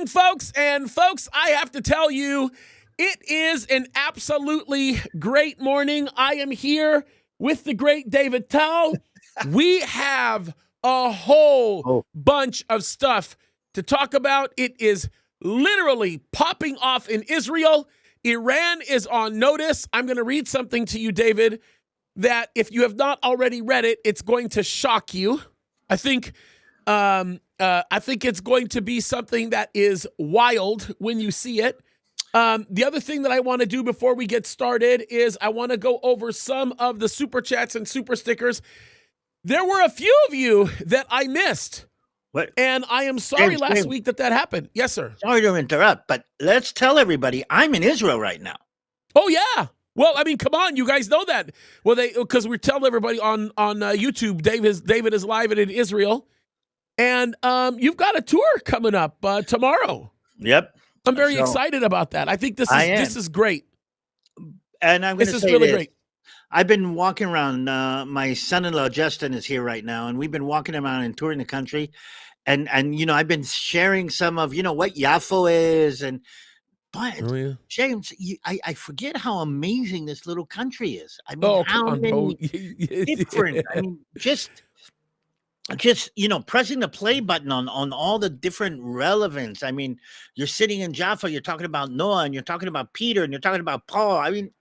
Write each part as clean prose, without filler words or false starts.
morning, folks. And folks, I have to tell you, it is an absolutely great morning. I am here with the great David Tao. We have a whole bunch of stuff to talk about. It is literally popping off in Israel. Iran is on notice. I'm going to read something to you, David, that if you have not already read it, it's going to shock you. I think it's going to be something that is wild when you see it. The other thing that I want to do before we get started is I want to go over some of the super chats and super stickers. There were a few of you that I missed. What? And I am sorry last week that happened. Yes, sir. Sorry to interrupt, but let's tell everybody I'm in Israel right now. Oh, yeah. Well, I mean, come on, you guys know that. Well, because we tell everybody on YouTube, David is live and in Israel, and you've got a tour coming up tomorrow. Yep, I'm very excited about that. I think this is great, and I'm going to say really great. I've been walking around. My son-in-law Justin is here right now, and we've been walking around and touring the country, and you know I've been sharing some of what Yaffo is and. But James, I forget how amazing this little country is. I mean, how many different? I mean, just pressing the play button on all the different relevance. I mean, you're sitting in Jaffa, you're talking about Noah, and you're talking about Peter, and you're talking about Paul. I mean,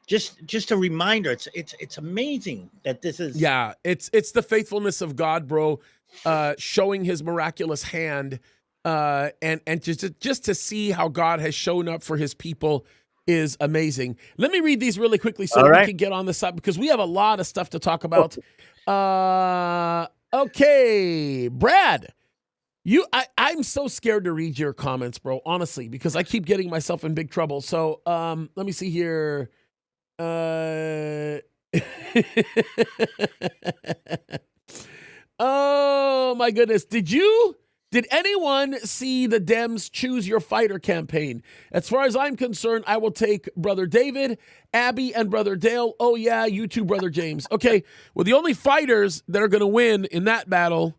just a reminder. It's amazing that this is. Yeah, it's the faithfulness of God, bro, showing His miraculous hand. And just to see how God has shown up for His people is amazing. Let me read these really quickly so we can get on the side because we have a lot of stuff to talk about. Okay, Brad, I'm so scared to read your comments, bro, honestly, because I keep getting myself in big trouble. So let me see here. Oh, my goodness. Did anyone see the Dems Choose Your Fighter campaign? As far as I'm concerned, I will take Brother David, Abby, and Brother Dale. Oh, yeah, you too, Brother James. Okay, well, the only fighters that are going to win in that battle,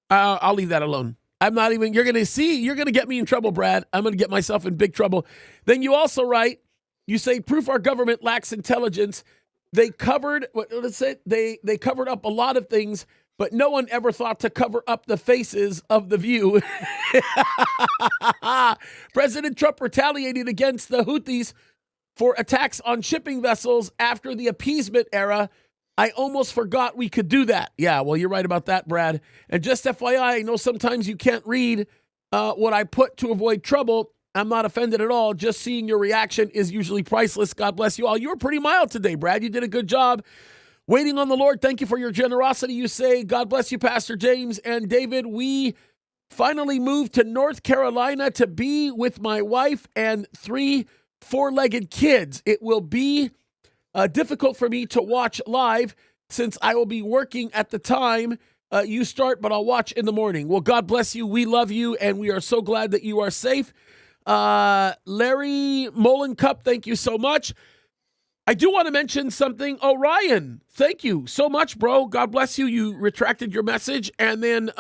I'll leave that alone. You're going to get me in trouble, Brad. I'm going to get myself in big trouble. Then you also write, you say, proof our government lacks intelligence. They covered, they covered up a lot of things, but no one ever thought to cover up the faces of the view. President Trump retaliated against the Houthis for attacks on shipping vessels after the appeasement era. I almost forgot we could do that. Yeah, well, you're right about that, Brad. And just FYI, I know sometimes you can't read what I put to avoid trouble. I'm not offended at all. Just seeing your reaction is usually priceless. God bless you all. You were pretty mild today, Brad. You did a good job. Waiting on the Lord, thank you for your generosity, you say. God bless you, Pastor James. And David, we finally moved to North Carolina to be with my wife and 3 four-legged kids. It will be difficult for me to watch live since I will be working at the time you start, but I'll watch in the morning. Well, God bless you. We love you, and we are so glad that you are safe. Larry Molencup, thank you so much. I do want to mention something. Oh, Ryan, thank you so much, bro. God bless you. You retracted your message. And then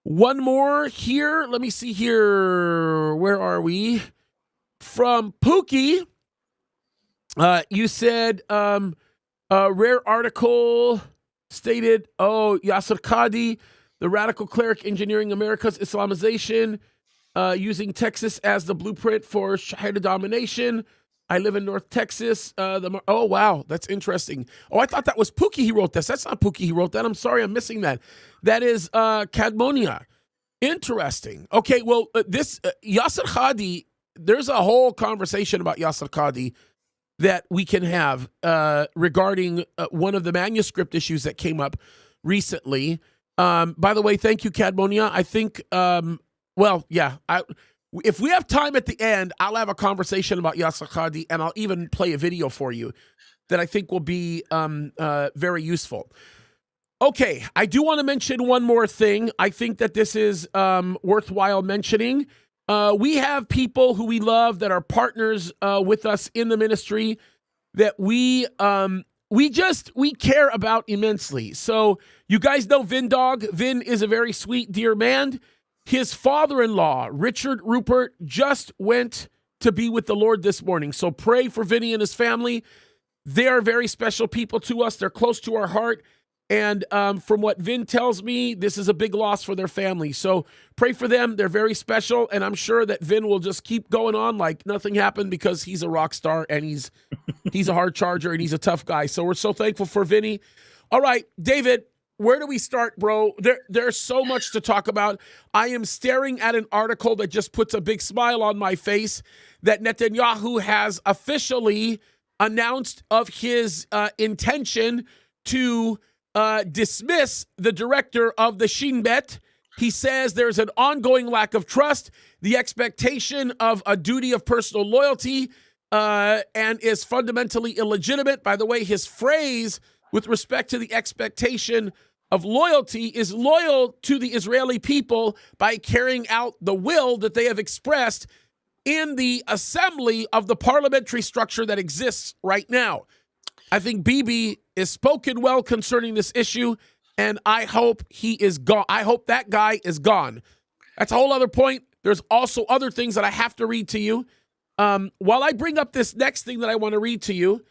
one more here. Let me see here. Where are we? From Pookie, you said a rare article stated, Yasser Qadi, the radical cleric engineering America's Islamization, using Texas as the blueprint for Shahada domination. I live in North Texas. Oh, wow. That's interesting. Oh, I thought that was Pookie he wrote this. That's not Pookie he wrote that. I'm sorry. I'm missing that. That is Cadmonia. Interesting. Okay, well, this Yasser Qadi, there's a whole conversation about Yasser Qadi that we can have regarding one of the manuscript issues that came up recently. By the way, thank you, Cadmonia. I think, if we have time at the end, I'll have a conversation about Yasser Qadi, and I'll even play a video for you that I think will be very useful. Okay, I do want to mention one more thing. I think that this is worthwhile mentioning. We have people who we love that are partners with us in the ministry that we care about immensely. So you guys know Vin Dog. Vin is a very sweet, dear man. His father-in-law, Richard Rupert, just went to be with the Lord this morning. So pray for Vinny and his family. They are very special people to us. They're close to our heart. And from what Vin tells me, this is a big loss for their family. So pray for them. They're very special. And I'm sure that Vin will just keep going on like nothing happened because he's a rock star and he's a hard charger and he's a tough guy. So we're so thankful for Vinny. All right, David, where do we start, bro? There's so much to talk about. I am staring at an article that just puts a big smile on my face that Netanyahu has officially announced of his intention to dismiss the director of the Shin Bet. He says there's an ongoing lack of trust, the expectation of a duty of personal loyalty, and is fundamentally illegitimate. By the way, his phrase with respect to the expectation of loyalty is loyal to the Israeli people by carrying out the will that they have expressed in the assembly of the parliamentary structure that exists right now. I think Bibi is spoken well concerning this issue, and I hope he is gone. I hope that guy is gone. That's a whole other point. There's also other things that I have to read to you. While I bring up this next thing that I want to read to you,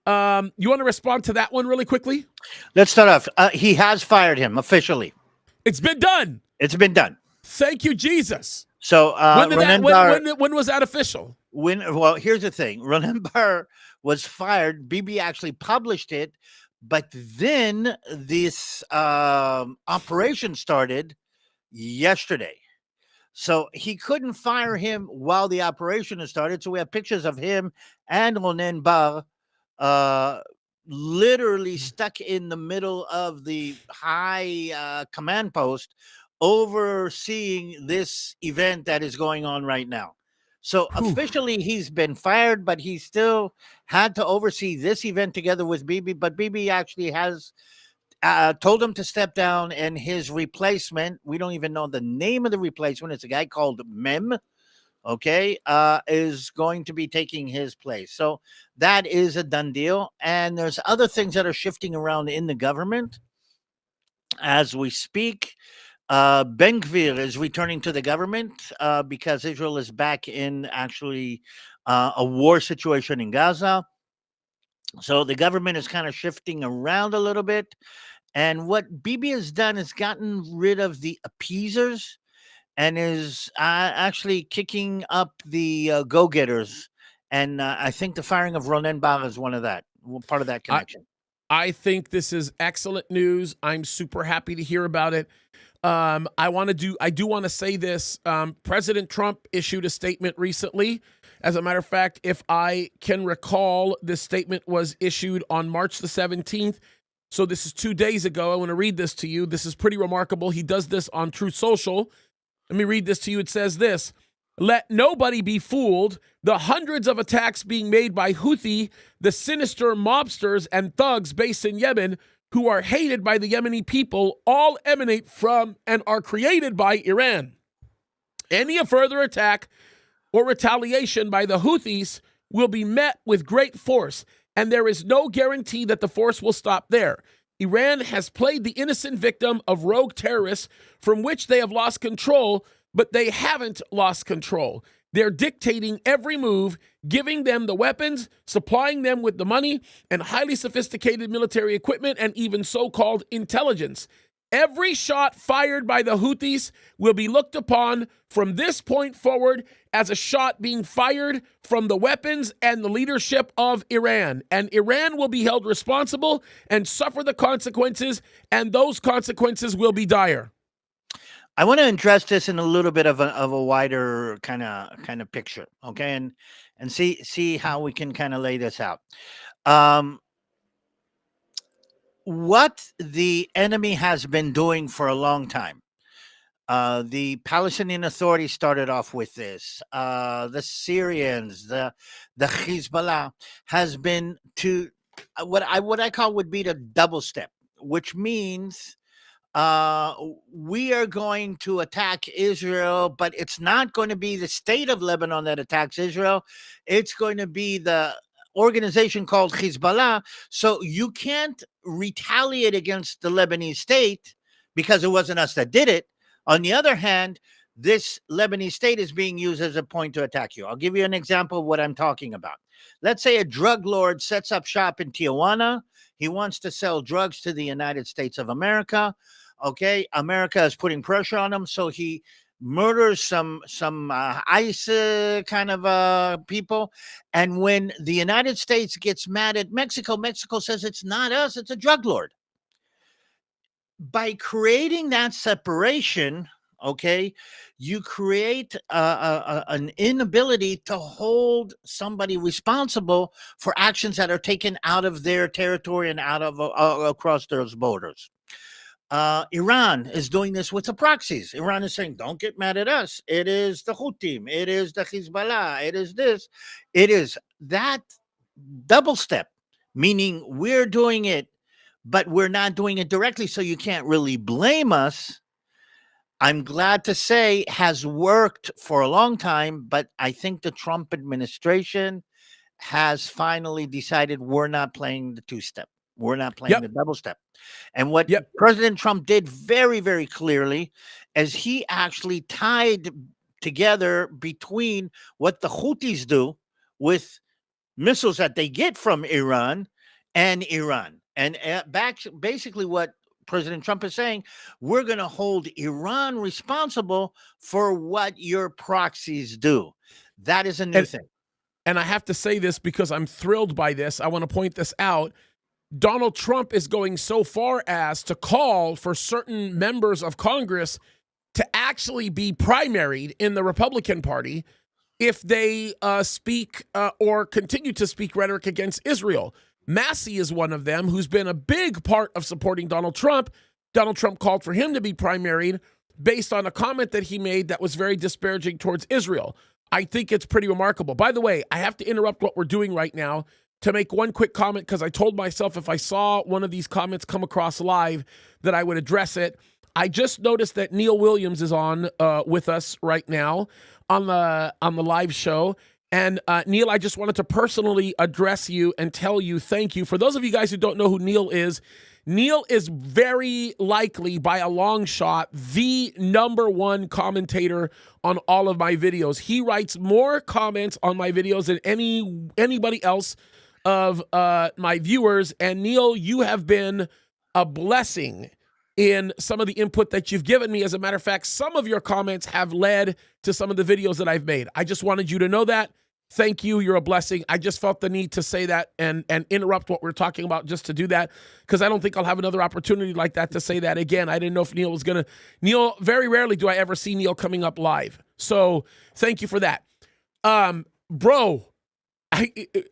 you want to respond to that one really quickly? Let's start off. He has fired him officially. It's been done. It's been done. Thank you, Jesus. So when was that official? Well, here's the thing. Ronen Bar was fired. Bibi actually published it, but then this operation started yesterday. So he couldn't fire him while the operation had started. So we have pictures of him and Ronen Bar literally stuck in the middle of the high command post overseeing this event that is going on right now. So officially he's been fired, but he still had to oversee this event together with Bibi. But Bibi actually has told him to step down, and his replacement, we don't even know the name of the replacement. It's a guy called Mem, okay, is going to be taking his place. So that is a done deal. And there's other things that are shifting around in the government as we speak. Ben Gvir is returning to the government because Israel is back in actually a war situation in Gaza. So the government is kind of shifting around a little bit. And what Bibi has done is gotten rid of the appeasers and is actually kicking up the go-getters. And I think the firing of Ronen Bar is part of that connection. I think this is excellent news. I'm super happy to hear about it. I do want to say this. President Trump issued a statement recently. As a matter of fact, if I can recall, this statement was issued on March the 17th. So this is 2 days ago. I want to read this to you. This is pretty remarkable. He does this on Truth Social. Let me read this to you. It says this: "Let nobody be fooled. The hundreds of attacks being made by Houthi, the sinister mobsters and thugs based in Yemen, who are hated by the Yemeni people, all emanate from and are created by Iran. Any further attack or retaliation by the Houthis will be met with great force, and there is no guarantee that the force will stop there. Iran has played the innocent victim of rogue terrorists from which they have lost control, but they haven't lost control. They're dictating every move, giving them the weapons, supplying them with the money and highly sophisticated military equipment and even so-called intelligence. Every shot fired by the Houthis will be looked upon from this point forward as a shot being fired from the weapons and the leadership of Iran. And Iran will be held responsible and suffer the consequences, and those consequences will be dire." I want to address this in a little bit of a wider kind of picture, okay, and see how we can kind of lay this out. What the enemy has been doing for a long time. The Palestinian Authority started off with this. The Syrians, the Hezbollah has been to what I call would be the double step, which means we are going to attack Israel, but it's not going to be the state of Lebanon that attacks Israel. It's going to be the organization called Hezbollah. So you can't retaliate against the Lebanese state because it wasn't us that did it. On the other hand, this Lebanese state is being used as a point to attack you. I'll give you an example of what I'm talking about. Let's say a drug lord sets up shop in Tijuana. He wants to sell drugs to the United States of America. Okay, America is putting pressure on him, so he murders some ICE kind of people. And when the United States gets mad at Mexico, Mexico says it's not us, it's a drug lord. By creating that separation, okay, you create an inability to hold somebody responsible for actions that are taken out of their territory and out of across those borders. Iran is doing this with the proxies. Iran is saying, don't get mad at us. It is the Houthi, it is the Hezbollah, it is this, it is that. Double step, meaning we're doing it, but we're not doing it directly, so you can't really blame us. I'm glad to say has worked for a long time, but I think the Trump administration has finally decided we're not playing the two-step. We're not playing the double step. And what President Trump did very, very clearly is he actually tied together between what the Houthis do with missiles that they get from Iran and Iran. And basically what President Trump is saying, we're going to hold Iran responsible for what your proxies do. That is a new thing. And I have to say this because I'm thrilled by this. I want to point this out. Donald Trump is going so far as to call for certain members of Congress to actually be primaried in the Republican Party if they speak or continue to speak rhetoric against Israel. Massey is one of them who's been a big part of supporting Donald Trump. Donald Trump called for him to be primaried based on a comment that he made that was very disparaging towards Israel. I think it's pretty remarkable. By the way, I have to interrupt what we're doing right now to make one quick comment because I told myself if I saw one of these comments come across live that I would address it. I just noticed that Neil Williams is on with us right now on the live show. And Neil, I just wanted to personally address you and tell you thank you. For those of you guys who don't know who Neil is very likely by a long shot the #1 commentator on all of my videos. He writes more comments on my videos than anybody else of my viewers. And Neil, you have been a blessing in some of the input that you've given me. As a matter of fact, some of your comments have led to some of the videos that I've made. I just wanted you to know that. Thank you. You're a blessing. I just felt the need to say that and interrupt what we're talking about just to do that because I don't think I'll have another opportunity like that to say that again. I didn't know if Neil was going to. Neil, very rarely do I ever see Neil coming up live. So thank you for that. Bro,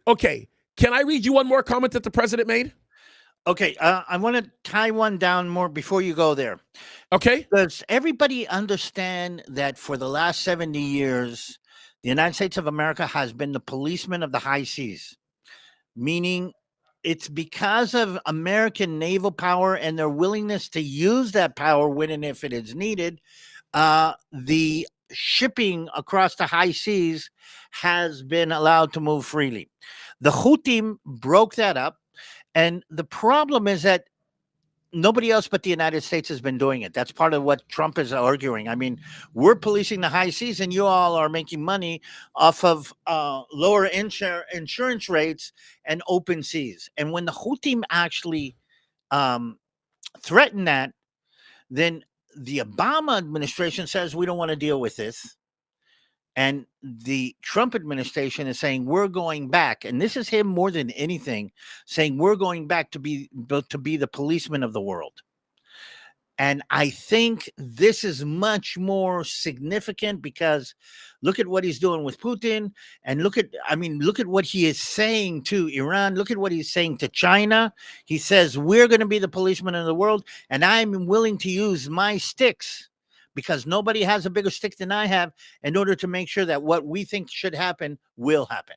okay. Can I read you one more comment that the president made? Okay, I want to tie one down more before you go there. Okay. Does everybody understand that for the last 70 years, the United States of America has been the policeman of the high seas? Meaning it's because of American naval power and their willingness to use that power when and if it is needed. The shipping across the high seas has been allowed to move freely. The Houthi broke that up. And the problem is that nobody else but the United States has been doing it. That's part of what Trump is arguing. I mean, we're policing the high seas and you all are making money off of lower insurance rates and open seas. And when the Houthi actually threaten that, then the Obama administration says we don't want to deal with this. And the Trump administration is saying we're going back, and this is him more than anything, saying we're going back to be the policeman of the world. And I think this is much more significant because look at what he's doing with Putin, and look at what he is saying to Iran. Look at what he's saying to China. He says we're going to be the policeman of the world, and I'm willing to use my sticks, because nobody has a bigger stick than I have, in order to make sure that what we think should happen will happen.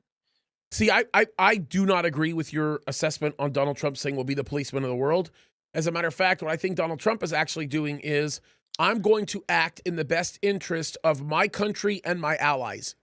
See, I do not agree with your assessment on Donald Trump saying we'll be the policeman of the world. As a matter of fact, what I think Donald Trump is actually doing is I'm going to act in the best interest of my country and my allies.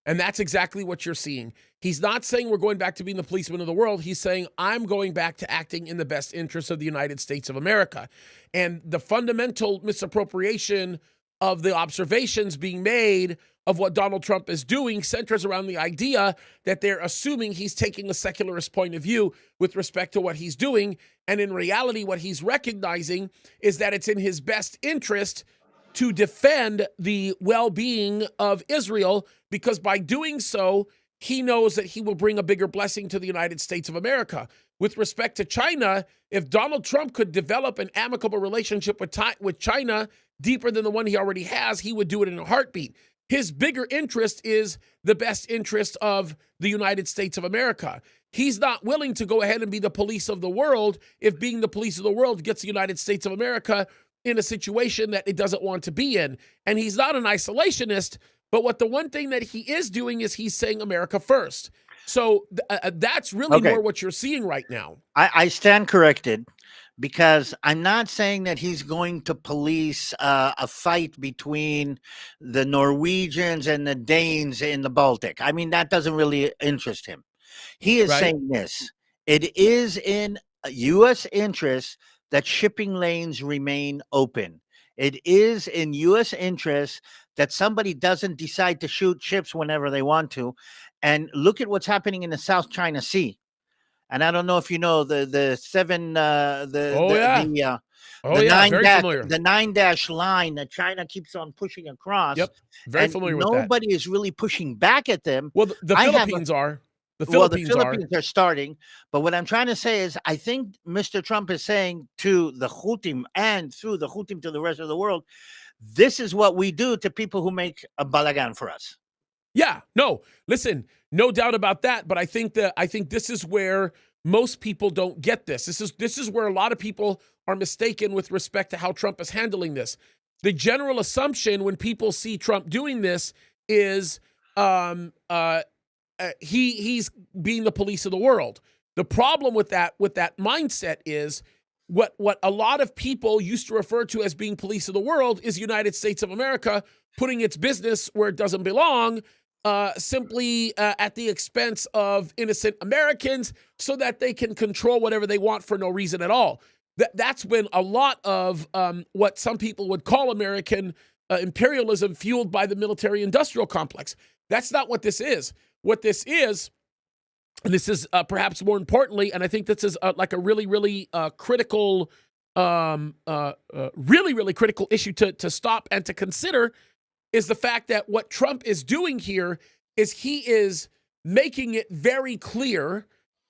And that's exactly what you're seeing. He's not saying we're going back to being the policeman of the world. He's saying I'm going back to acting in the best interest of the United States of America. And the fundamental misappropriation of the observations being made of what Donald Trump is doing centers around the idea that they're assuming he's taking a secularist point of view with respect to what he's doing. And in reality, what he's recognizing is that it's in his best interest to defend the well-being of Israel, because by doing so, he knows that he will bring a bigger blessing to the United States of America. With respect to China, if Donald Trump could develop an amicable relationship with China deeper than the one he already has, he would do it in a heartbeat. His bigger interest is the best interest of the United States of America. He's not willing to go ahead and be the police of the world if being the police of the world gets the United States of America in a situation that it doesn't want to be in. And he's not an isolationist, but the one thing that he is doing is he's saying America first. So that's really more what you're seeing right now. I stand corrected, because I'm not saying that he's going to police a fight between the Norwegians and the Danes in the Baltic. I mean, that doesn't really interest him. He is saying this: it is in U.S. interest that shipping lanes remain open. It is in U.S. interest that somebody doesn't decide to shoot ships whenever they want to. And look at what's happening in the South China Sea. And I don't know if you know the 9-dash line that China keeps on pushing across. Yep, very familiar with that. Nobody is really pushing back at them. Well, the Philippines are. The Philippines are starting. But what I'm trying to say is, I think Mr. Trump is saying to the Houthim and through the Houthim to the rest of the world, this is what we do to people who make a balagan for us. Yeah, no, listen, no doubt about that. But I think this is where most people don't get this. This is where a lot of people are mistaken with respect to how Trump is handling this. The general assumption when people see Trump doing this is he's being the police of the world. The problem with that mindset is what a lot of people used to refer to as being police of the world is the United States of America putting its business where it doesn't belong, simply at the expense of innocent Americans so that they can control whatever they want for no reason at all. That's been a lot of what some people would call American imperialism fueled by the military-industrial complex. That's not what this is. What this is, and this is perhaps more importantly, and I think this is like a really, really critical, really critical issue to stop and to consider, is the fact that what Trump is doing here is he is making it very clear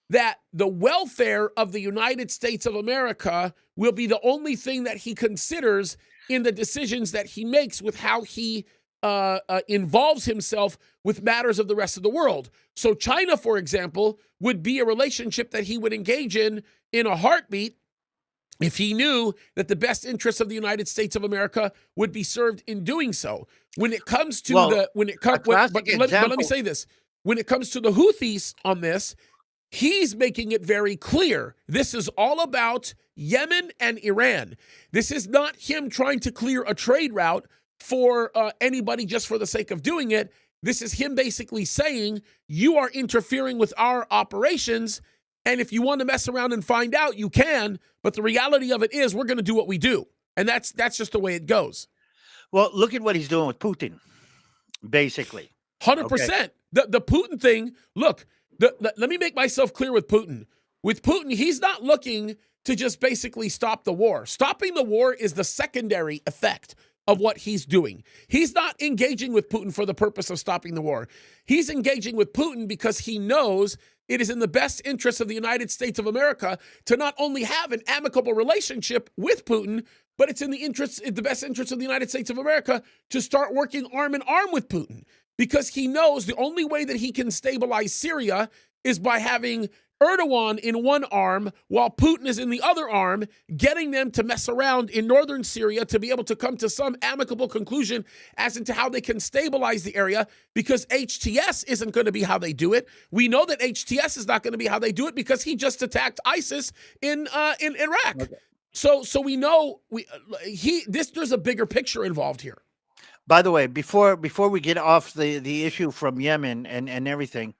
that the welfare of the United States of America will be the only thing that he considers in the decisions that he makes with how he involves himself with matters of the rest of the world. So China, for example, would be a relationship that he would engage in a heartbeat if he knew that the best interests of the United States of America would be served in doing so. When it comes to let me say this. When it comes to the Houthis on this, he's making it very clear. This is all about Yemen and Iran. This is not him trying to clear a trade route for anybody just for the sake of doing it. This is him basically saying, you are interfering with our operations, and if you want to mess around and find out, you can, but the reality of it is we're going to do what we do. And that's just the way it goes. Well, look at what he's doing with Putin, basically. 100%. Okay. The Putin thing, look, let me make myself clear with Putin. With Putin, he's not looking to just basically stop the war. Stopping the war is the secondary effect of what he's doing. He's not engaging with Putin for the purpose of stopping the war. He's engaging with Putin because he knows it is in the best interest of the United States of America to not only have an amicable relationship with Putin, but it's in the best interest of the United States of America to start working arm in arm with Putin, because he knows the only way that he can stabilize Syria is by having Erdogan in one arm while Putin is in the other arm, getting them to mess around in northern Syria to be able to come to some amicable conclusion as into how they can stabilize the area, because HTS isn't going to be how they do it. We know that HTS is not going to be how they do it because he just attacked ISIS in Iraq. Okay. So we know there's a bigger picture involved here. By the way, before we get off the issue from Yemen and everything,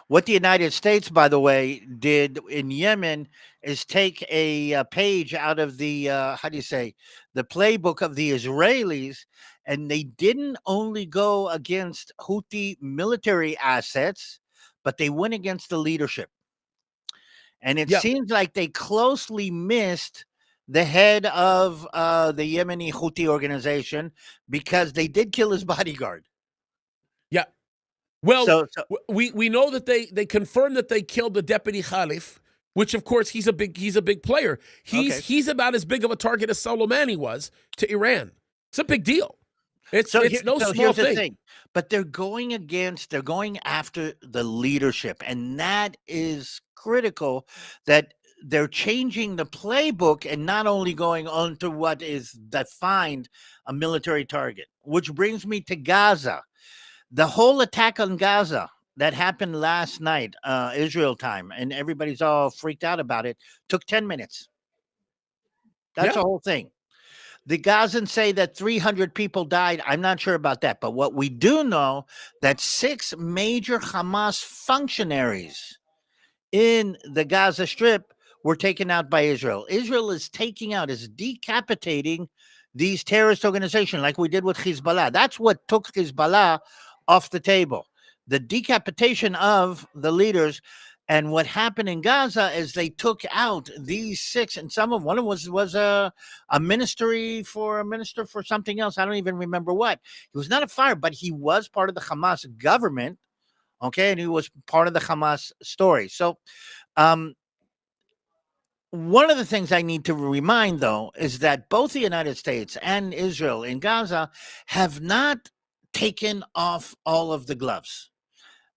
what the United States, by the way, did in Yemen is take a page out of the the playbook of the Israelis And they didn't only go against Houthi military assets, but they went against the leadership. And it Yep. seems like they closely missed the head of the Yemeni Houthi organization because they did kill his bodyguard. Yeah. Well, So we know that they confirmed that they killed the deputy Khalif, which of course he's a big player. okay. He's about as big of a target as Soleimani was to Iran. It's a big deal. It's So, no so small here's the thing. thing, but they're going after the leadership, and that is critical. That they're changing the playbook and not only going on to what is defined a military target. Which brings me to Gaza. The whole attack on Gaza that happened last night, Israel time, and everybody's all freaked out about it, took 10 minutes. That's Yeah. the whole thing. The Gazans say that 300 people died. I'm not sure about that. But what we do know that 6 major Hamas functionaries in the Gaza Strip were taken out by Israel. Israel is decapitating these terrorist organizations like we did with Hezbollah. That's what took Hezbollah off the table. The decapitation of the leaders. And what happened in Gaza is they took out these 6, and one of them was a minister for something else. I don't even remember what. He was not a fire, but he was part of the Hamas government. Okay, and he was part of the Hamas story. So, one of the things I need to remind, though, is that both the United States and Israel in Gaza have not taken off all of the gloves.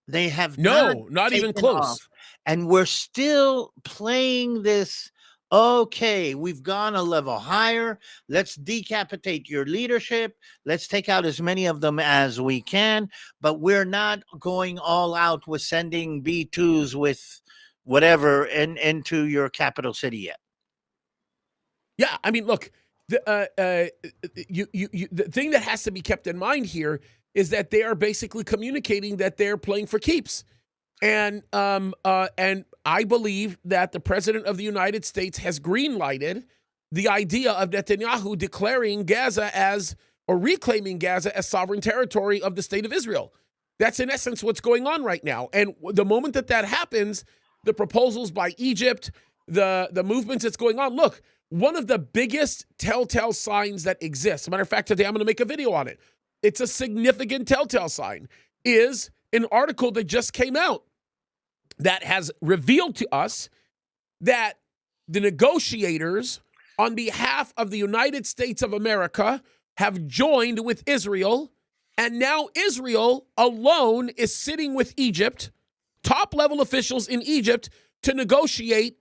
They have not No, not even taken off. close. And we're still playing this. Okay, we've gone a level higher. Let's decapitate your leadership. Let's take out as many of them as we can. But we're not going all out with sending B-2s with whatever into your capital city yet. Yeah, I mean, look, the thing that has to be kept in mind here is that they are basically communicating that they're playing for keeps. And I believe that the president of the United States has green-lighted the idea of Netanyahu declaring Gaza or reclaiming Gaza as sovereign territory of the state of Israel. That's in essence what's going on right now. And the moment that happens, the proposals by Egypt, the movements that's going on. Look, one of the biggest telltale signs that exists, as a matter of fact, today I'm going to make a video on it. It's a significant telltale sign, is an article that just came out that has revealed to us that the negotiators on behalf of the United States of America have joined with Israel, and now Israel alone is sitting with Egypt, top-level officials in Egypt, to negotiate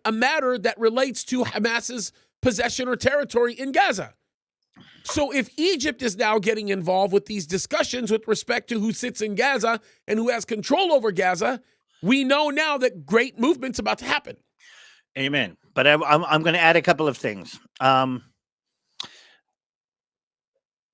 a matter that relates to Hamas's possession or territory in Gaza. So if Egypt is now getting involved with these discussions with respect to who sits in Gaza and who has control over Gaza, we know now that great movement's about to happen. Amen. But I'm going to add a couple of things.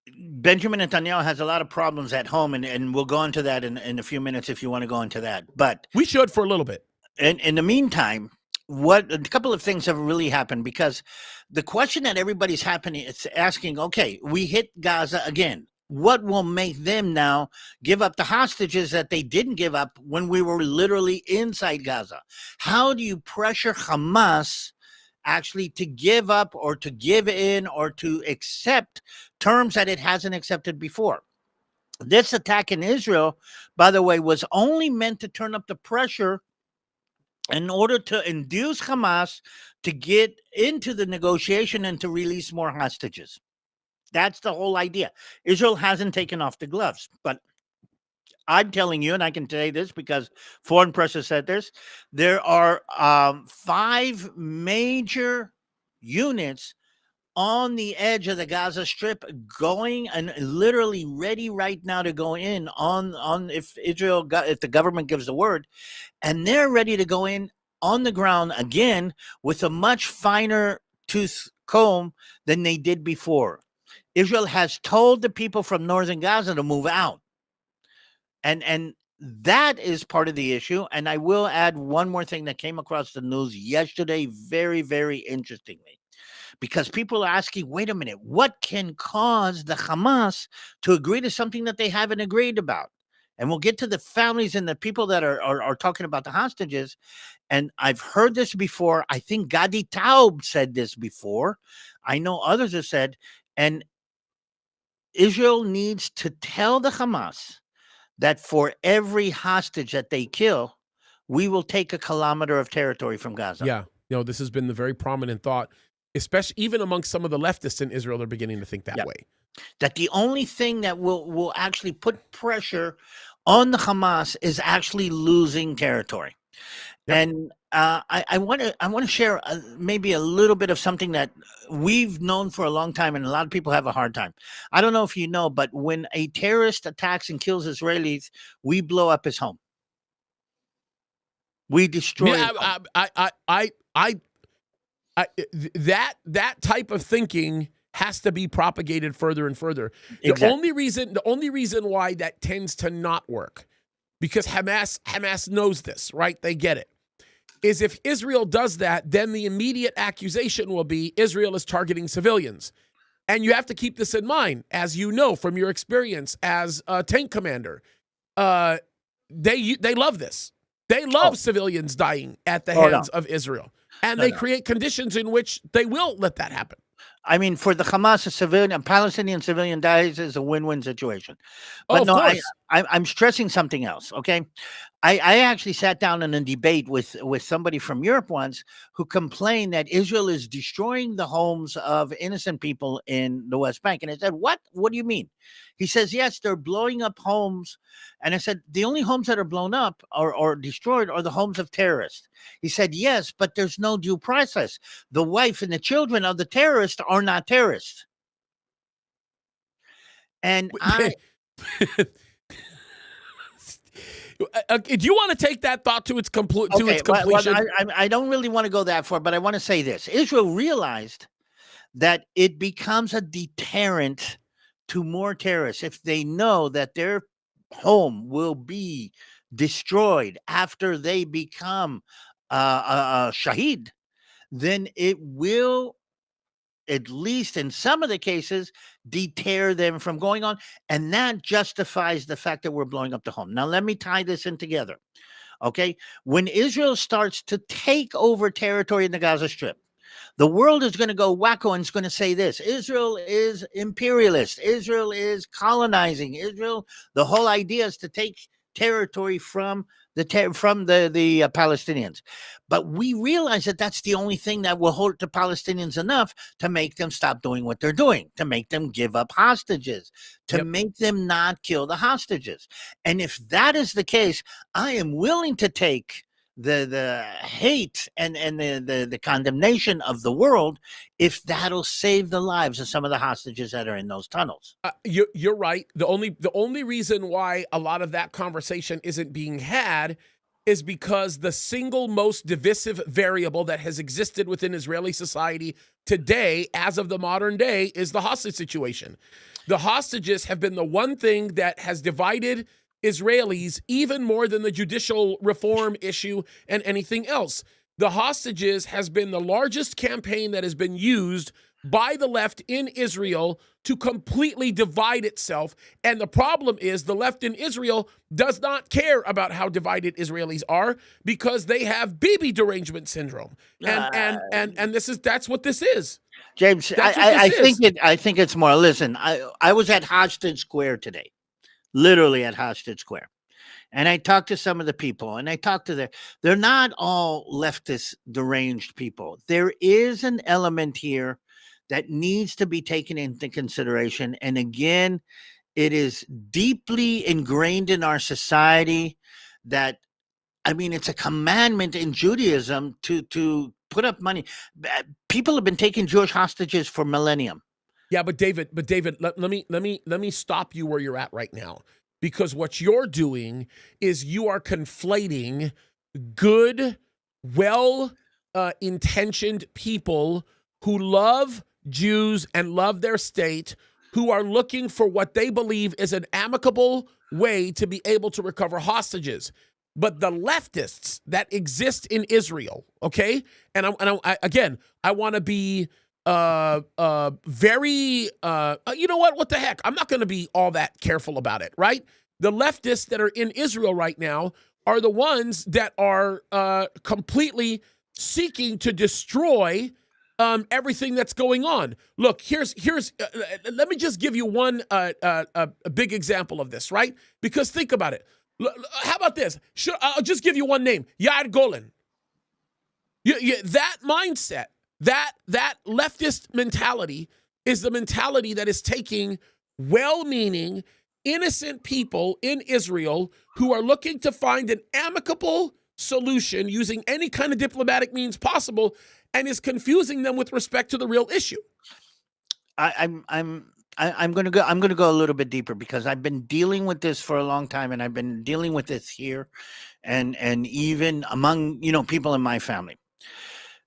Benjamin Netanyahu has a lot of problems at home, and we'll go into that in a few minutes if you want to go into that. But we should for a little bit. In the meantime, a couple of things have really happened, because the question that everybody's asking, okay, we hit Gaza again. What will make them now give up the hostages that they didn't give up when we were literally inside Gaza? How do you pressure Hamas actually to give up or to give in or to accept terms that it hasn't accepted before? This attack in Israel, by the way, was only meant to turn up the pressure in order to induce Hamas to get into the negotiation and to release more hostages. That's the whole idea. Israel hasn't taken off the gloves, but I'm telling you, and I can say this because foreign press has said this, there are 5 major units on the edge of the Gaza Strip going and literally ready right now to go in on if the government gives the word, and they're ready to go in on the ground again with a much finer tooth comb than they did before. Israel has told the people from northern Gaza to move out. And that is part of the issue. And I will add one more thing that came across the news yesterday, very, very interestingly. because people are asking, wait a minute, what can cause the Hamas to agree to something that they haven't agreed about? And we'll get to the families and the people that are talking about the hostages. And I've heard this before. I think Gadi Taub said this before. I know others have said, and Israel needs to tell the Hamas that for every hostage that they kill, we will take a kilometer of territory from Gaza. Yeah. This has been the very prominent thought, especially even amongst some of the leftists in Israel. They're beginning to think that way. That the only thing that will actually put pressure on the Hamas is actually losing territory. Yep. And I want to share maybe a little bit of something that we've known for a long time, and a lot of people have a hard time. I don't know if you know, but when a terrorist attacks and kills Israelis, we blow up his home. We destroy. That type of thinking has to be propagated further and further. Exactly. The only reason why that tends to not work, because Hamas knows this, right? They get it. Is if Israel does that, then the immediate accusation will be Israel is targeting civilians. And you have to keep this in mind, as you know from your experience as a tank commander. They love this. They love civilians dying at the hands of Israel. And they create conditions in which they will let that happen. I mean, for the Hamas, a Palestinian civilian dies is a win-win situation. But I'm stressing something else, okay? I actually sat down in a debate with somebody from Europe once who complained that Israel is destroying the homes of innocent people in the West Bank. And I said, what? What do you mean? He says, yes, they're blowing up homes. And I said, the only homes that are blown up or destroyed are the homes of terrorists. He said, yes, but there's no due process. The wife and the children of the terrorists are not terrorists. And do you want to take that thought to its completion? Well, I don't really want to go that far, but I want to say this. Israel realized that it becomes a deterrent to more terrorists if they know that their home will be destroyed after they become a shaheed, then it will, at least in some of the cases, deter them from going on. And that justifies the fact that we're blowing up the home. Now, let me tie this in together. Okay. When Israel starts to take over territory in the Gaza Strip, the world is going to go wacko and it's going to say this: Israel is imperialist. Israel is colonizing. Israel, the whole idea is to take territory from the Palestinians. But we realize that that's the only thing that will hold the Palestinians enough to make them stop doing what they're doing, to make them give up hostages, to make them not kill the hostages. And if that is the case, I am willing to take the hate and the condemnation of the world if that'll save the lives of some of the hostages that are in those tunnels. You're right. The only reason why a lot of that conversation isn't being had is because the single most divisive variable that has existed within Israeli society today, as of the modern day, is the hostage situation. The hostages have been the one thing that has divided Israelis even more than the judicial reform issue and anything else. The hostages has been the largest campaign that has been used by the left in Israel to completely divide itself. And the problem is the left in Israel does not care about how divided Israelis are because they have baby derangement syndrome. And that's what this is. James, I think it's more. Listen, I was at Hostage Square today. Literally at Hostage Square. And I talked to some of the people, and I talked to they're not all leftist deranged people. There is an element here that needs to be taken into consideration. And again, it is deeply ingrained in our society that, I mean, it's a commandment in Judaism to put up money. People have been taking Jewish hostages for millennium. Yeah, but David, let me stop you where you're at right now, because what you're doing is you are conflating good, well-intentioned people who love Jews and love their state, who are looking for what they believe is an amicable way to be able to recover hostages. But the leftists that exist in Israel, okay, and I want to be very, you know what the heck, I'm not going to be all that careful about it, right? The leftists that are in Israel right now are the ones that are completely seeking to destroy everything that's going on. Look, here's let me just give you one a big example of this, right? Because think about it. How about this? I'll just give you one name, Yair Golan. That mindset, that leftist mentality is the mentality that is taking well-meaning, innocent people in Israel who are looking to find an amicable solution using any kind of diplomatic means possible, and is confusing them with respect to the real issue. I'm going to go. I'm going to go a little bit deeper because I've been dealing with this for a long time, and I've been dealing with this here, and even among people in my family.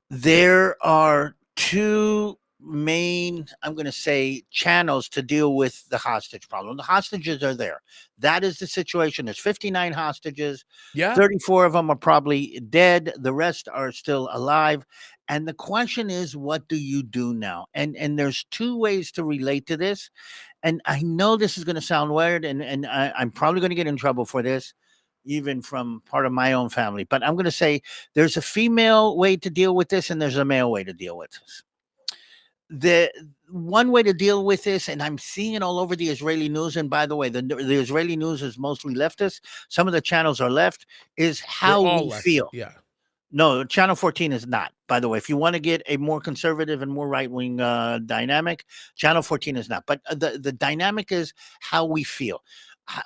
There are two main, I'm going to say, channels to deal with the hostage problem. The hostages are there. That is the situation. There's 59 hostages. Yeah. 34 of them are probably dead. The rest are still alive. And the question is, what do you do now? And there's two ways to relate to this. And I know this is going to sound weird, and I'm probably going to get in trouble for this, even from part of my own family. But I'm going to say there's a female way to deal with this, and there's a male way to deal with this. The one way to deal with this, and I'm seeing it all over the Israeli news, and by the way, the Israeli news is mostly leftist. Some of the channels are left, is how we feel. Yeah. No, Channel 14 is not, by the way. If you want to get a more conservative and more right-wing dynamic, Channel 14 is not. But the dynamic is how we feel.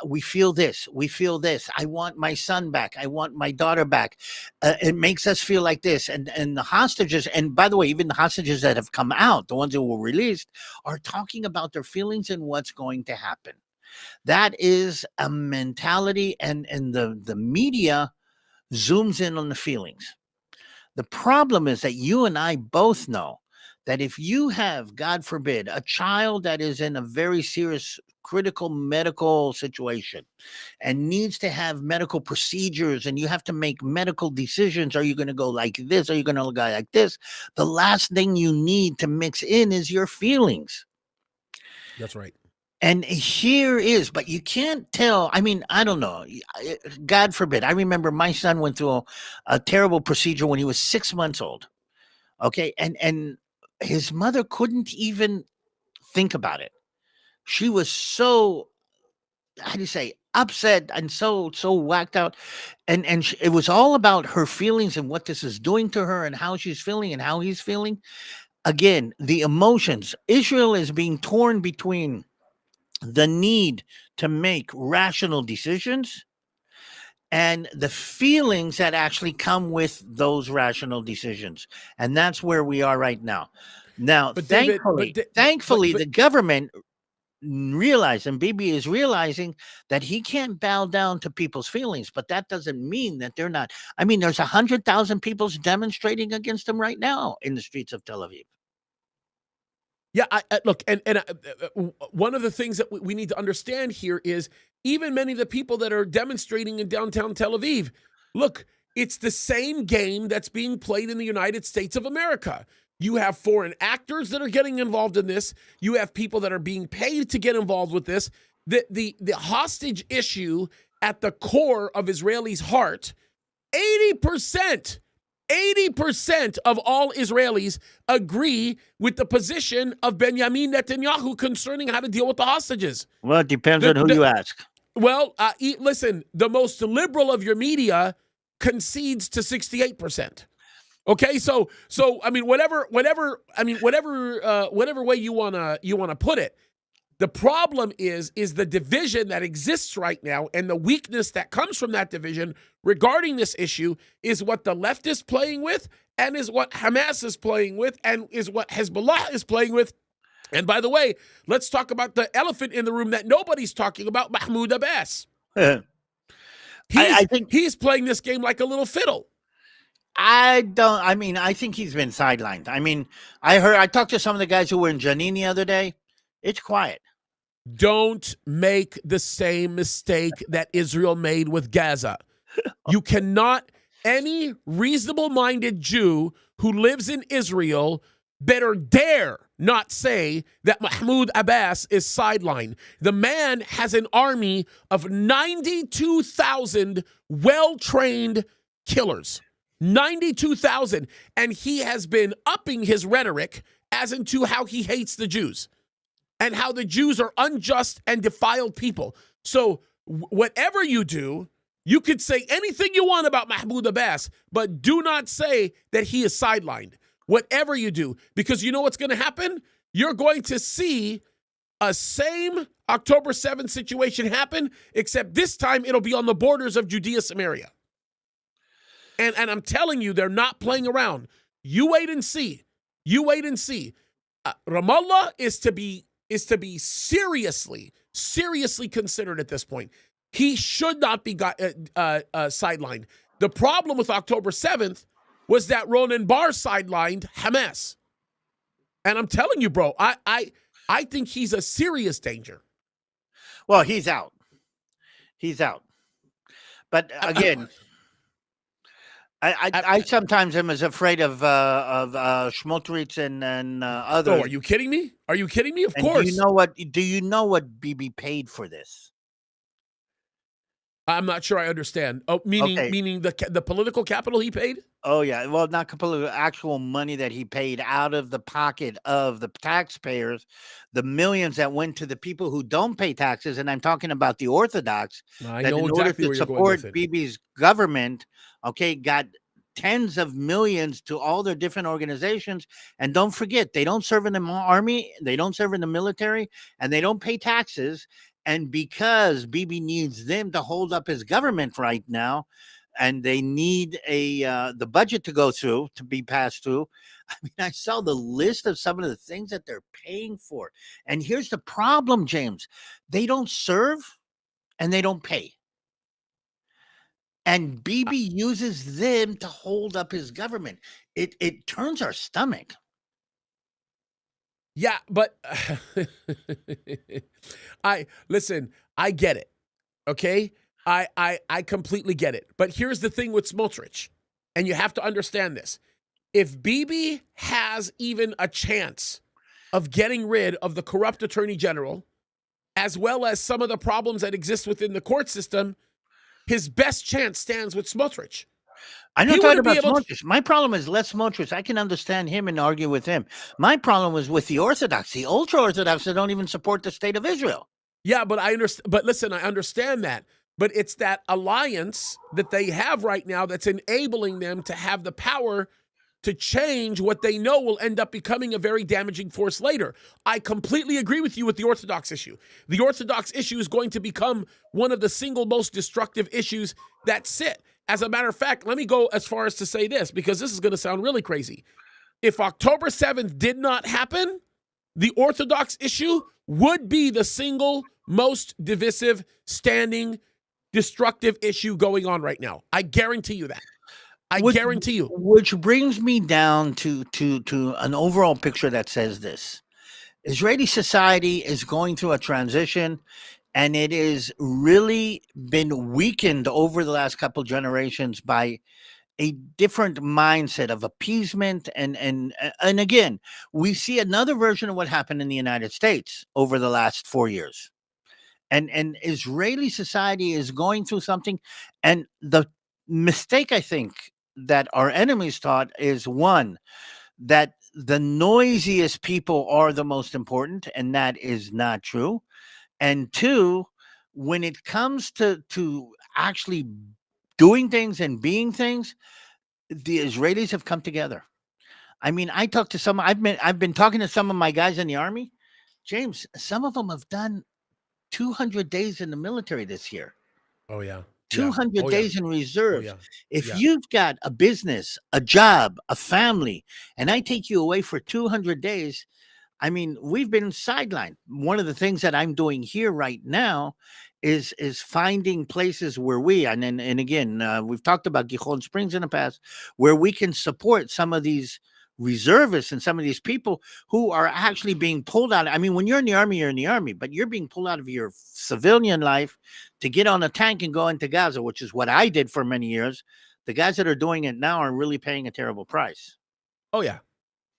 We feel this. We feel this. I want my son back. I want my daughter back. It makes us feel like this. And the hostages, and by the way, even the hostages that have come out, the ones that were released, are talking about their feelings and what's going to happen. That is a mentality, and the media zooms in on the feelings. The problem is that you and I both know that if you have, God forbid, a child that is in a very serious critical medical situation and needs to have medical procedures, and you have to make medical decisions, are you going to go like this? Are you going to go like this? The last thing you need to mix in is your feelings. That's right. And here is, but you can't tell. I mean, I don't know. God forbid. I remember my son went through a terrible procedure when he was 6 months old. Okay. And his mother couldn't even think about it. She was so, how do you say, upset and so whacked out. And it was all about her feelings and what this is doing to her and how she's feeling and how he's feeling. Again, the emotions. Israel is being torn between the need to make rational decisions and the feelings that actually come with those rational decisions. And that's where we are right now. Now, But thankfully, David, the government realized, and Bibi is realizing, that he can't bow down to people's feelings, but that doesn't mean that they're not. I mean, there's 100,000 people demonstrating against him right now in the streets of Tel Aviv. Yeah, look, and one of the things that we need to understand here is even many of the people that are demonstrating in downtown Tel Aviv, look, it's the same game that's being played in the United States of America. You have foreign actors that are getting involved in this. You have people that are being paid to get involved with this. The hostage issue at the core of Israelis' heart, 80% of all Israelis agree with the position of Benjamin Netanyahu concerning how to deal with the hostages. Well, it depends on who you ask. Well, listen, the most liberal of your media concedes to 68%. Okay, so I mean, whatever way you wanna put it. The problem is the division that exists right now, and the weakness that comes from that division regarding this issue is what the left is playing with, and is what Hamas is playing with, and is what Hezbollah is playing with. And by the way, let's talk about the elephant in the room that nobody's talking about, Mahmoud Abbas. I think he's playing this game like a little fiddle. I think he's been sidelined. I mean, I talked to some of the guys who were in Jenin the other day. It's quiet. Don't make the same mistake that Israel made with Gaza. You cannot, any reasonable-minded Jew who lives in Israel better dare not say that Mahmoud Abbas is sidelined. The man has an army of 92,000 well-trained killers. 92,000. And he has been upping his rhetoric as into how he hates the Jews and how the Jews are unjust and defiled people. So whatever you do, you could say anything you want about Mahmoud Abbas, but do not say that he is sidelined. Whatever you do, because you know what's going to happen? You're going to see a same October 7th situation happen, except this time it'll be on the borders of Judea, Samaria. And I'm telling you, they're not playing around. You wait and see. You wait and see. Ramallah is to be seriously considered at this point. He should not be sidelined. The problem with October 7th was that Ronan Bar sidelined Hamas. And I'm telling you, bro, I think he's a serious danger. Well, he's out. He's out. But again, I sometimes am as afraid of Schmotritz and others. Oh, are you kidding me? Are you kidding me? Of and course. Do you know what Bibi paid for this? I'm not sure I understand. Oh, meaning the political capital he paid? Oh, yeah. Well, not completely, actual money that he paid out of the pocket of the taxpayers, the millions that went to the people who don't pay taxes. And I'm talking about the Orthodox. I know exactly where you're going with it. Support Bibi's government, okay, got tens of millions to all their different organizations. And don't forget, they don't serve in the army, they don't serve in the military, and they don't pay taxes. And because Bibi needs them to hold up his government right now, and they need the budget to go through, to be passed through. I mean, I saw the list of some of the things that they're paying for. And here's the problem, James. They don't serve and they don't pay. And Bibi uses them to hold up his government. It turns our stomach. Yeah, but I get it. Okay? I completely get it. But here's the thing with Smotrich, and you have to understand this. If Bibi has even a chance of getting rid of the corrupt attorney general, as well as some of the problems that exist within the court system, his best chance stands with Smotrich. I'm not talking about Smotrich. My problem is less Smotrich. I can understand him and argue with him. My problem was with the Orthodox, the ultra-Orthodox that don't even support the state of Israel. Yeah, but I understand. But listen, I understand that. But it's that alliance that they have right now that's enabling them to have the power to change what they know will end up becoming a very damaging force later. I completely agree with you with the Orthodox issue. The Orthodox issue is going to become one of the single most destructive issues that sit. As a matter of fact, let me go as far as to say this, because this is going to sound really crazy. If October 7th did not happen, the Orthodox issue would be the single most divisive, standing, destructive issue going on right now. I guarantee you that. I guarantee you. Which brings me down to an overall picture that says this. Israeli society is going through a transition, and it has really been weakened over the last couple generations by a different mindset of appeasement. And again, we see another version of what happened in the United States over the last 4 years. And Israeli society is going through something. And the mistake, I think, that our enemies taught is, one, that the noisiest people are the most important, and that is not true. And two, when it comes to actually doing things and being things, the Israelis have come together. I mean, I've been talking to some of my guys in the army. James, some of them have done 200 days in the military this year. Oh, yeah. 200 days in reserve. yeah. If you've got a business, a job, a family, and I take you away for 200 days, I mean, we've been sidelined. One of the things that I'm doing here right now is finding places where and again, we've talked about Gijón Springs in the past, where we can support some of these reservists and some of these people who are actually being pulled out. I mean, when you're in the army, but you're being pulled out of your civilian life to get on a tank and go into Gaza, which is what I did for many years. The guys that are doing it now are really paying a terrible price. Oh, yeah.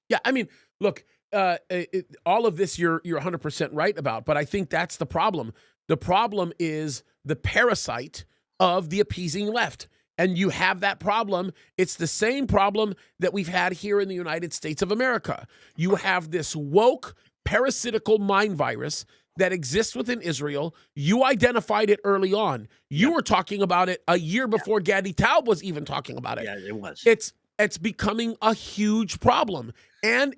Yeah, I mean, Look, all of this you're 100% right about, but I think that's the problem. The problem is the parasite of the appeasing left. And you have that problem. It's the same problem that we've had here in the United States of America. You have this woke, parasitical mind virus that exists within Israel. You identified it early on. You were talking about it a year before Gaddy Taub was even talking about it. Yeah, it was. It's becoming a huge problem. And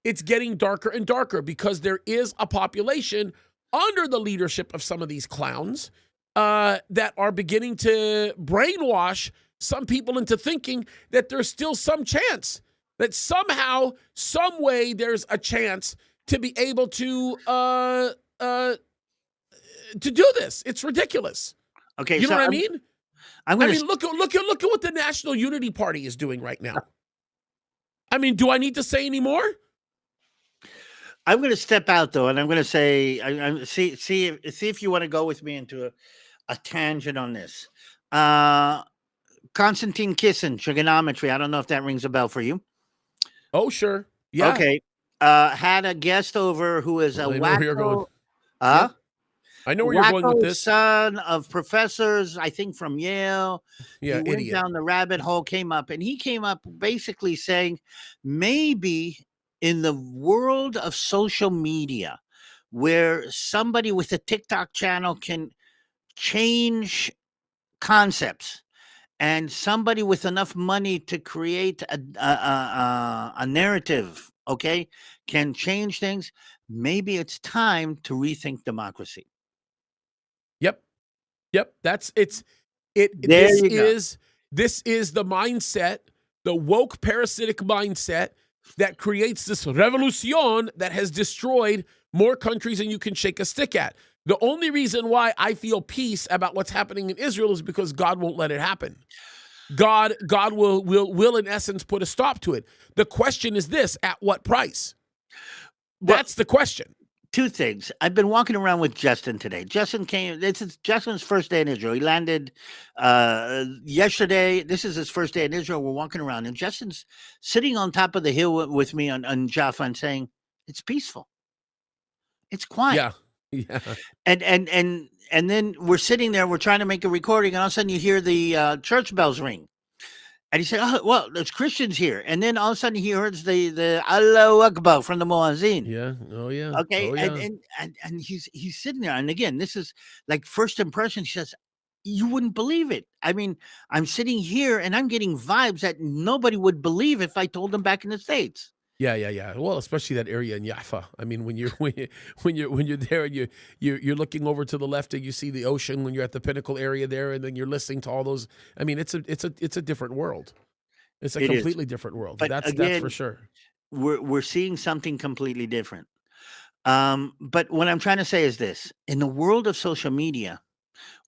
it's getting darker and darker because there is a population under the leadership of some of these clowns that are beginning to brainwash some people into thinking that there's still some chance, that somehow, some way, there's a chance to be able to do this. It's ridiculous. Okay, you know what I mean? Look at what the National Unity Party is doing right now. I mean, do I need to say any more? I'm going to step out though, and I'm going to say, see if you want to go with me into a tangent on this. Konstantin Kisin, trigonometry. I don't know if that rings a bell for you. Oh, sure. Yeah. Okay. Had a guest over who is a wacko. I know where you're going with this. Son of professors, I think from Yale. Yeah, he went down the rabbit hole, came up basically saying maybe in the world of social media, where somebody with a TikTok channel can change concepts, and somebody with enough money to create a narrative, okay, can change things. Maybe it's time to rethink democracy. Yep. This is the mindset, the woke parasitic mindset that creates this revolution that has destroyed more countries than you can shake a stick at. The only reason why I feel peace about what's happening in Israel is because God won't let it happen. God will in essence put a stop to it. The question is this: at what price? That's the question. Two things. I've been walking around with Justin today. Justin came. This is Justin's first day in Israel. He landed yesterday. This is his first day in Israel. We're walking around, and Justin's sitting on top of the hill with me on Jaffa and saying, "It's peaceful. It's quiet." Yeah. And then we're sitting there. We're trying to make a recording, and all of a sudden you hear the church bells ring. And he said, "Oh, well, there's Christians here." And then all of a sudden he hears the Allahu Akbar from the Muazzin. Yeah. Oh, yeah. Okay. Oh, yeah. And he's sitting there. And again, this is like first impression. He says, you wouldn't believe it. I mean, I'm sitting here and I'm getting vibes that nobody would believe if I told them back in the States. Yeah. Well, especially that area in Jaffa. I mean, when you're there and you're looking over to the left and you see the ocean when you're at the pinnacle area there, and then you're listening to all those. I mean, it's a different world. It's a completely different world. But that's again, for sure. We're seeing something completely different. But what I'm trying to say is this: in the world of social media,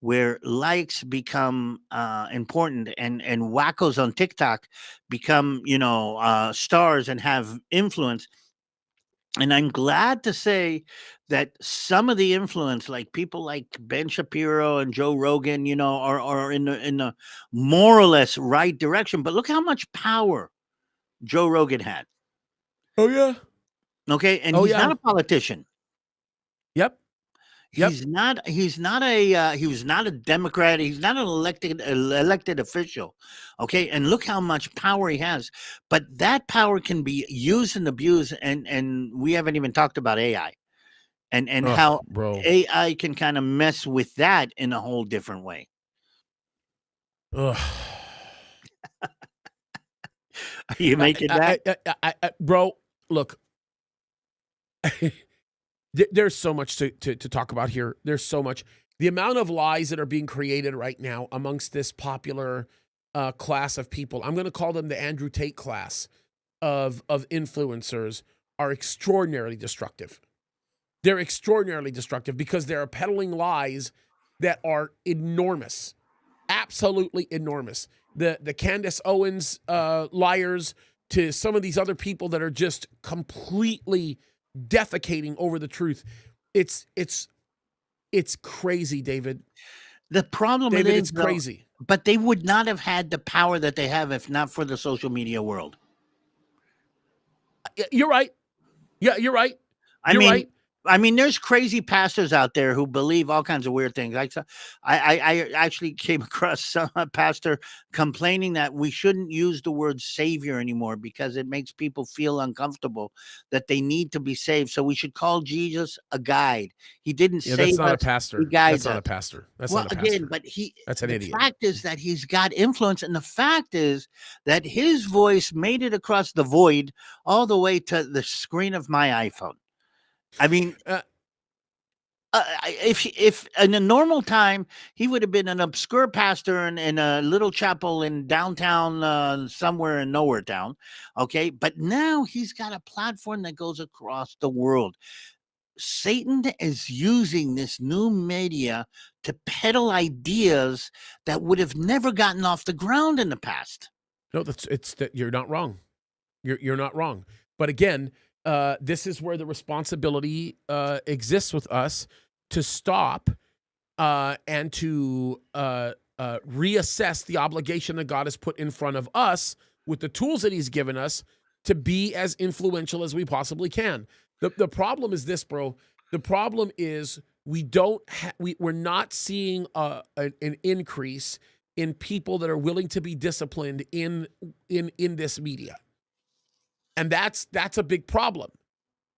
where likes become important, and wackos on TikTok become, stars and have influence. And I'm glad to say that some of the influence, like people like Ben Shapiro and Joe Rogan, are in the more or less right direction. But look how much power Joe Rogan had. Oh, yeah. Okay. And he's not a politician. Yep. He's not a Democrat. He's not an elected official. Okay. And look how much power he has. But that power can be used and abused. And we haven't even talked about AI and how AI can kind of mess with that in a whole different way. Ugh. Are you making that? Bro, look. There's so much to talk about here. There's so much. The amount of lies that are being created right now amongst this popular class of people, I'm going to call them the Andrew Tate class of influencers, are extraordinarily destructive. They're extraordinarily destructive because they're peddling lies that are enormous, absolutely enormous. The Candace Owens liars to some of these other people that are just completely defecating over the truth. It's crazy, David. The problem David, is, it's crazy. But they would not have had the power that they have if not for the social media world. You're right. Yeah, you're right. I You're mean, right. there's crazy pastors out there who believe all kinds of weird things. I actually came across a pastor complaining that we shouldn't use the word savior anymore because it makes people feel uncomfortable that they need to be saved. So we should call Jesus a guide. He didn't Yeah, that's save not a us; he pastor. That's guides not a us. pastor. That's Well, not a again, pastor. but That's an the idiot. fact is that he's got influence, and the fact is that his voice made it across the void all the way to the screen of my iPhone. I mean, Uh, if in a normal time he would have been an obscure pastor in a little chapel in downtown somewhere in nowhere town, okay, but now he's got a platform that goes across the world. Satan is using this new media to peddle ideas that would have never gotten off the ground in the past. no, it's that you're not wrong. You're not wrong. But again, this is where the responsibility exists with us to stop and to reassess the obligation that God has put in front of us with the tools that He's given us to be as influential as we possibly can. The problem is this, bro. The problem is we're not seeing an increase in people that are willing to be disciplined in this media. And that's a big problem.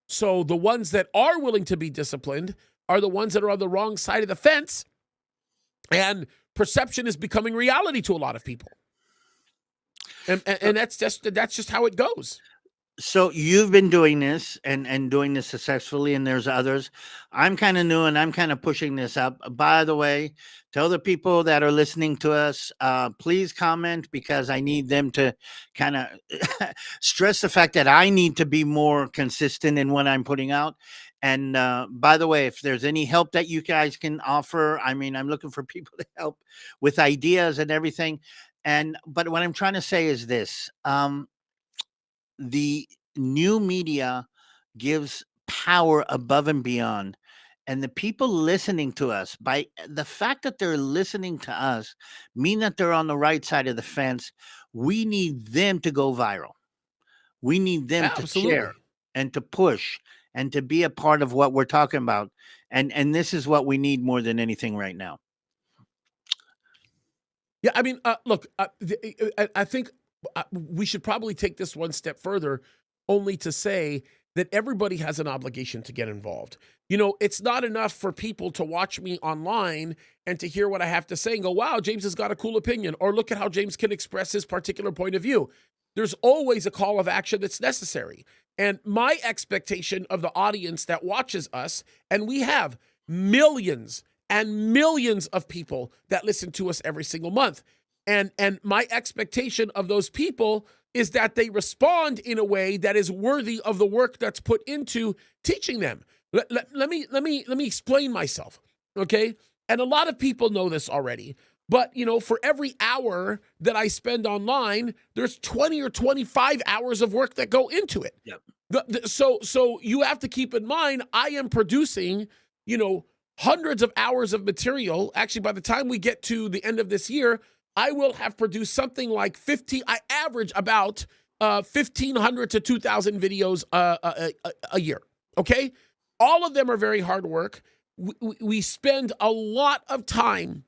So the ones that are willing to be disciplined are the ones that are on the wrong side of the fence, and perception is becoming reality to a lot of people. And that's just how it goes. So you've been doing this and doing this successfully, and there's others. I'm kind of new and I'm kind of pushing this up. By the way, tell the people that are listening to us, please comment, because I need them to kind of stress the fact that I need to be more consistent in what I'm putting out. And by the way, if there's any help that you guys can offer, I mean, I'm looking for people to help with ideas and everything. But what I'm trying to say is this. The new media gives power above and beyond, and the people listening to us, by the fact that they're listening to us, mean that they're on the right side of the fence. We need them to go viral. We need them to share Absolutely. and to push and to be a part of what we're talking about, and this is what we need more than anything right now. Yeah, I mean, look, I think we should probably take this one step further, only to say that everybody has an obligation to get involved. You know, it's not enough for people to watch me online and to hear what I have to say and go, wow, James has got a cool opinion, or look at how James can express his particular point of view. There's always a call of action that's necessary. And my expectation of the audience that watches us, and we have millions and millions of people that listen to us every single month. And my expectation of those people is that they respond in a way that is worthy of the work that's put into teaching them. Let me explain myself, okay? And a lot of people know this already, but you know, for every hour that I spend online, there's 20 or 25 hours of work that go into it. Yep. So you have to keep in mind, I am producing, you know, hundreds of hours of material. Actually, by the time we get to the end of this year, I will have produced something like 15. I average about 1,500 to 2,000 videos a year. Okay, all of them are very hard work. We spend a lot of time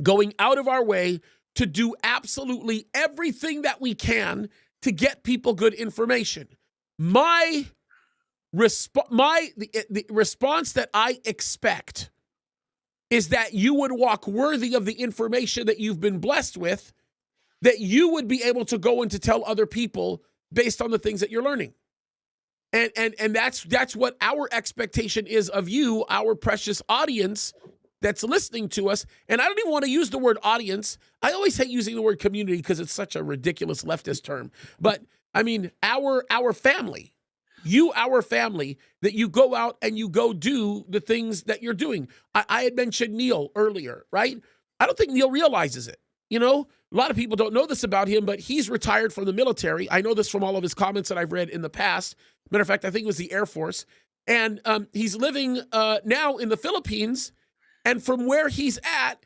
going out of our way to do absolutely everything that we can to get people good information. The response that I expect is that you would walk worthy of the information that you've been blessed with, that you would be able to go and to tell other people based on the things that you're learning. And that's what our expectation is of you, our precious audience that's listening to us. And I don't even want to use the word audience. I always hate using the word community because it's such a ridiculous leftist term. But I mean, our family. Our family, that you go out and you go do the things that you're doing. I had mentioned Neil earlier, right? I don't think Neil realizes it. You know, a lot of people don't know this about him, but he's retired from the military. I know this from all of his comments that I've read in the past. Matter of fact, I think it was the Air Force. And he's living now in the Philippines. And from where he's at,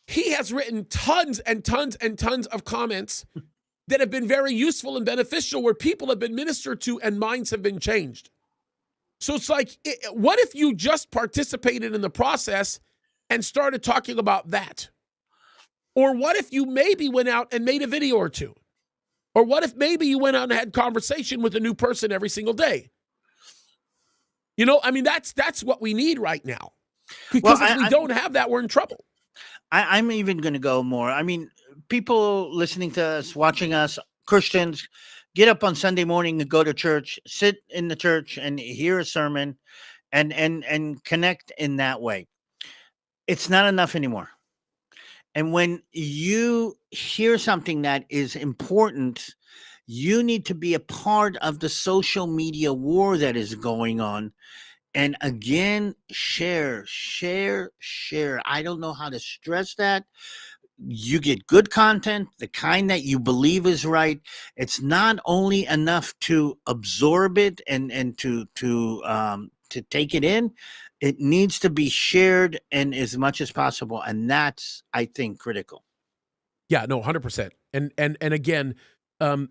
he has written tons and tons and tons of comments that have been very useful and beneficial, where people have been ministered to and minds have been changed. So it's like, what if you just participated in the process and started talking about that? Or what if you maybe went out and made a video or two? Or what if maybe you went out and had conversation with a new person every single day? You know, I mean, that's what we need right now. Because if we don't have that, we're in trouble. I'm even going to go more. I mean, people listening to us, watching us, Christians, get up on Sunday morning and go to church, sit in the church and hear a sermon and connect in that way. It's not enough anymore. And when you hear something that is important, you need to be a part of the social media war that is going on. And again, share. I don't know how to stress that. You get good content, the kind that you believe is right. It's not only enough to absorb it and to take it in. It needs to be shared and as much as possible, and that's, I think, critical. Yeah, no, 100%. And again,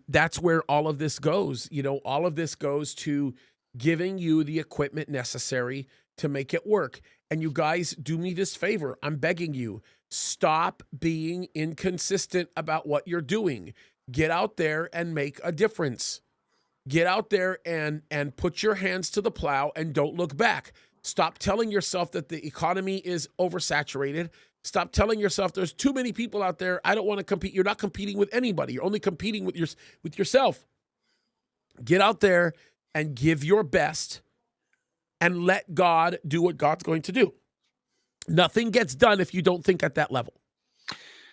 that's where all of this goes. You know, all of this goes to giving you the equipment necessary to make it work. And you guys, do me this favor. I'm begging you, stop being inconsistent about what you're doing. Get out there and make a difference. Get out there and put your hands to the plow and don't look back. Stop telling yourself that the economy is oversaturated. Stop telling yourself there's too many people out there. I don't want to compete. You're not competing with anybody. You're only competing with yourself. Get out there and give your best and let God do what God's going to do. Nothing gets done if you don't think at that level.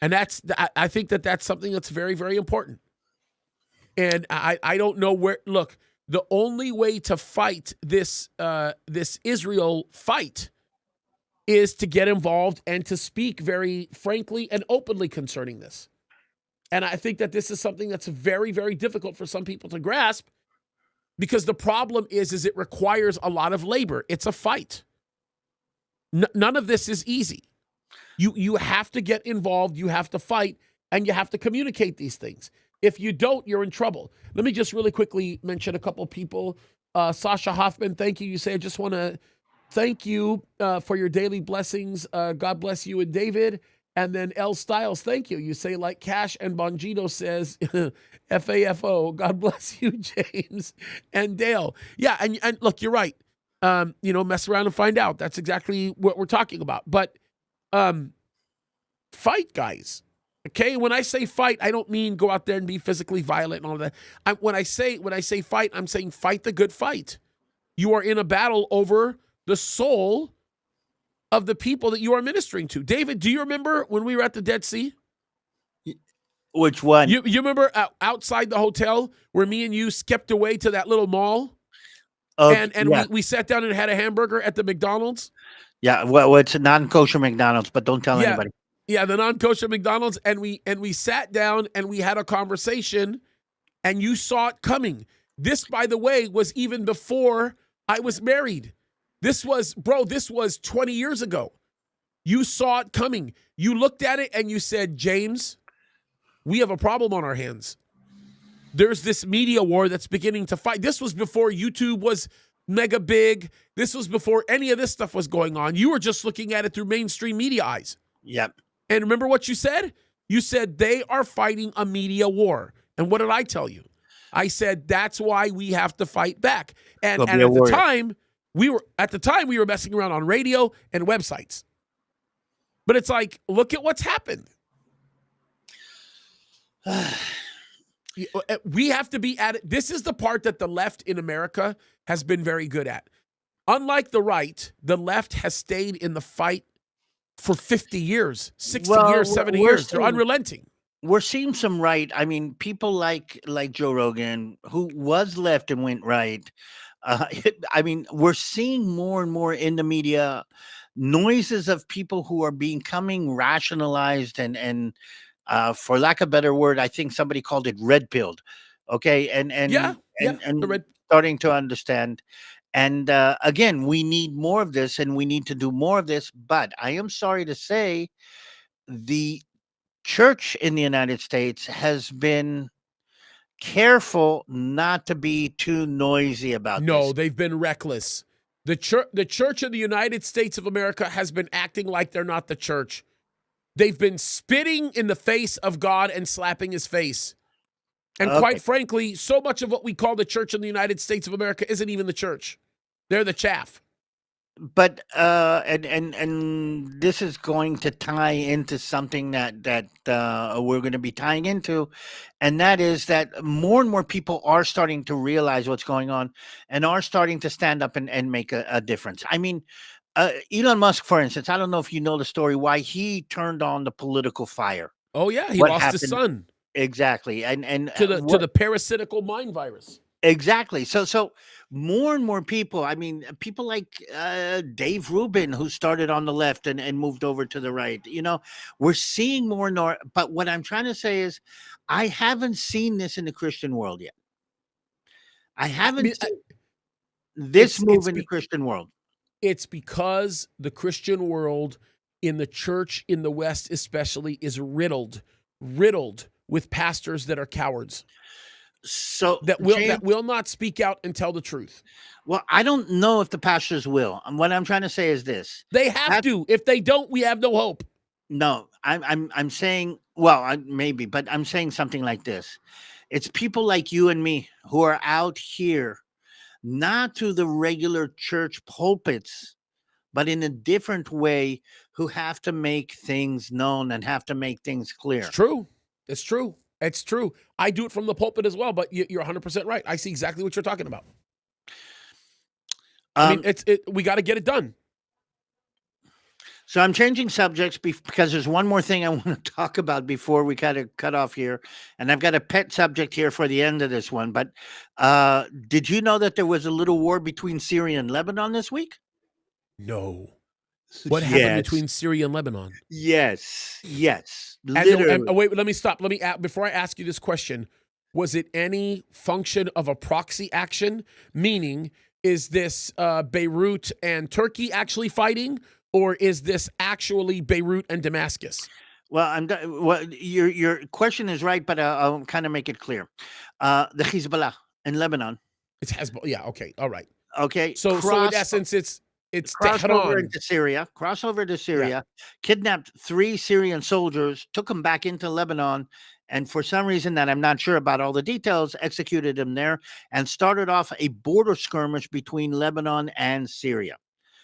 And I think that's something that's very, very important. And I don't know where, look, the only way to fight this Israel fight is to get involved and to speak very frankly and openly concerning this. And I think that this is something that's very, very difficult for some people to grasp, because the problem is it requires a lot of labor. It's a fight. None of this is easy. You have to get involved, you have to fight, and you have to communicate these things. If you don't, you're in trouble. Let me just really quickly mention a couple people. Sasha Hoffman, thank you. You say, I just want to thank you for your daily blessings. God bless you and David. And then L Styles, thank you. You say, like Cash and Bongino says, FAFO, God bless you, James and Dale. Yeah, and look, you're right. Mess around and find out. That's exactly what we're talking about. But fight, guys. Okay, when I say fight, I don't mean go out there and be physically violent and all that. When I say fight, I'm saying fight the good fight. You are in a battle over the soul of the people that you are ministering to. David, do you remember when we were at the Dead Sea? Which one? You remember outside the hotel where me and you skipped away to that little mall? And yeah. we sat down and had a hamburger at the McDonald's? Yeah, well, it's a non-kosher McDonald's, but don't tell anybody. Yeah, the non-kosher McDonald's, and we sat down and we had a conversation, and you saw it coming. This, by the way, was even before I was married. This was 20 years ago. You saw it coming. You looked at it and you said, James, we have a problem on our hands. There's this media war that's beginning to fight. This was before YouTube was mega big. This was before any of this stuff was going on. You were just looking at it through mainstream media eyes. Yep. And remember what you said? You said they are fighting a media war. And what did I tell you? I said that's why we have to fight back. And at the time, we were messing around on radio and websites. But it's like, look at what's happened. We have to be at it. This is the part that the left in America has been very good at. Unlike the right, the left has stayed in the fight for 50 years, 60 years, 70 years. They're unrelenting. We're seeing some right. I mean, people like Joe Rogan, who was left and went right. I mean, we're seeing more and more in the media noises of people who are becoming rationalized and for lack of a better word, I think somebody called it red pilled. Okay. And starting to understand. And again, we need more of this and we need to do more of this. But I am sorry to say the church in the United States has been careful not to be too noisy about No, this. they've been reckless. The Church of the United States of America has been acting like they're not the church. They've been spitting in the face of God and slapping his face. And Okay. quite frankly, so much of what we call the Church in the United States of America isn't even the church. They're the chaff. But and this is going to tie into something that we're going to be tying into, and that is that more and more people are starting to realize what's going on and are starting to stand up and make a difference. I mean, Elon Musk, for instance, I don't know if you know the story why he turned on the political fire. Oh yeah, he What lost his happened son exactly, and to what the parasitical mind virus. exactly. So more and more people, I mean, people like Dave Rubin, who started on the left and moved over to the right, we're seeing more and more. But what I'm trying to say is, I haven't seen this in the Christian world yet. I I mean, haven't seen this move it's in the Christian world. it's because the Christian world in the church in the West especially is riddled with pastors that are cowards So, that James, will not speak out and tell the truth. well, I don't know if the pastors will. And what I'm trying to say is this. They have to. If they don't, we have no hope. No, I'm saying, well, maybe, but I'm saying something like this. It's people like you and me who are out here, not to the regular church pulpits, but in a different way, who have to make things known and have to make things It's clear. true. It's true. It's true. I do it from the pulpit as well, but you're 100% right. I see exactly what you're talking about. I mean, we got to get it done. So I'm changing subjects because there's one more thing I want to talk about before we kind of cut off here, and I've got a pet subject here for the end of this one. But did you know that there was a little war between Syria and Lebanon this week? No. What happened Yes, between Syria and Lebanon? yes, And literally. wait, let me stop. Let me before I ask you this question. Was it any function of a proxy action? Meaning, is this Beirut and Turkey actually fighting, or is this actually Beirut and Damascus? Well, well, your question is right, but I'll kind of make it clear. The Hezbollah in Lebanon. It's Hezbollah. Yeah. Okay. All right. Okay, So in essence, it's crossover Tehran. into Syria. Crossover to Syria. Kidnapped 3 Syrian soldiers, took them back into Lebanon, and for some reason that I'm not sure about all the details, executed them there and started off a border skirmish between Lebanon and Syria.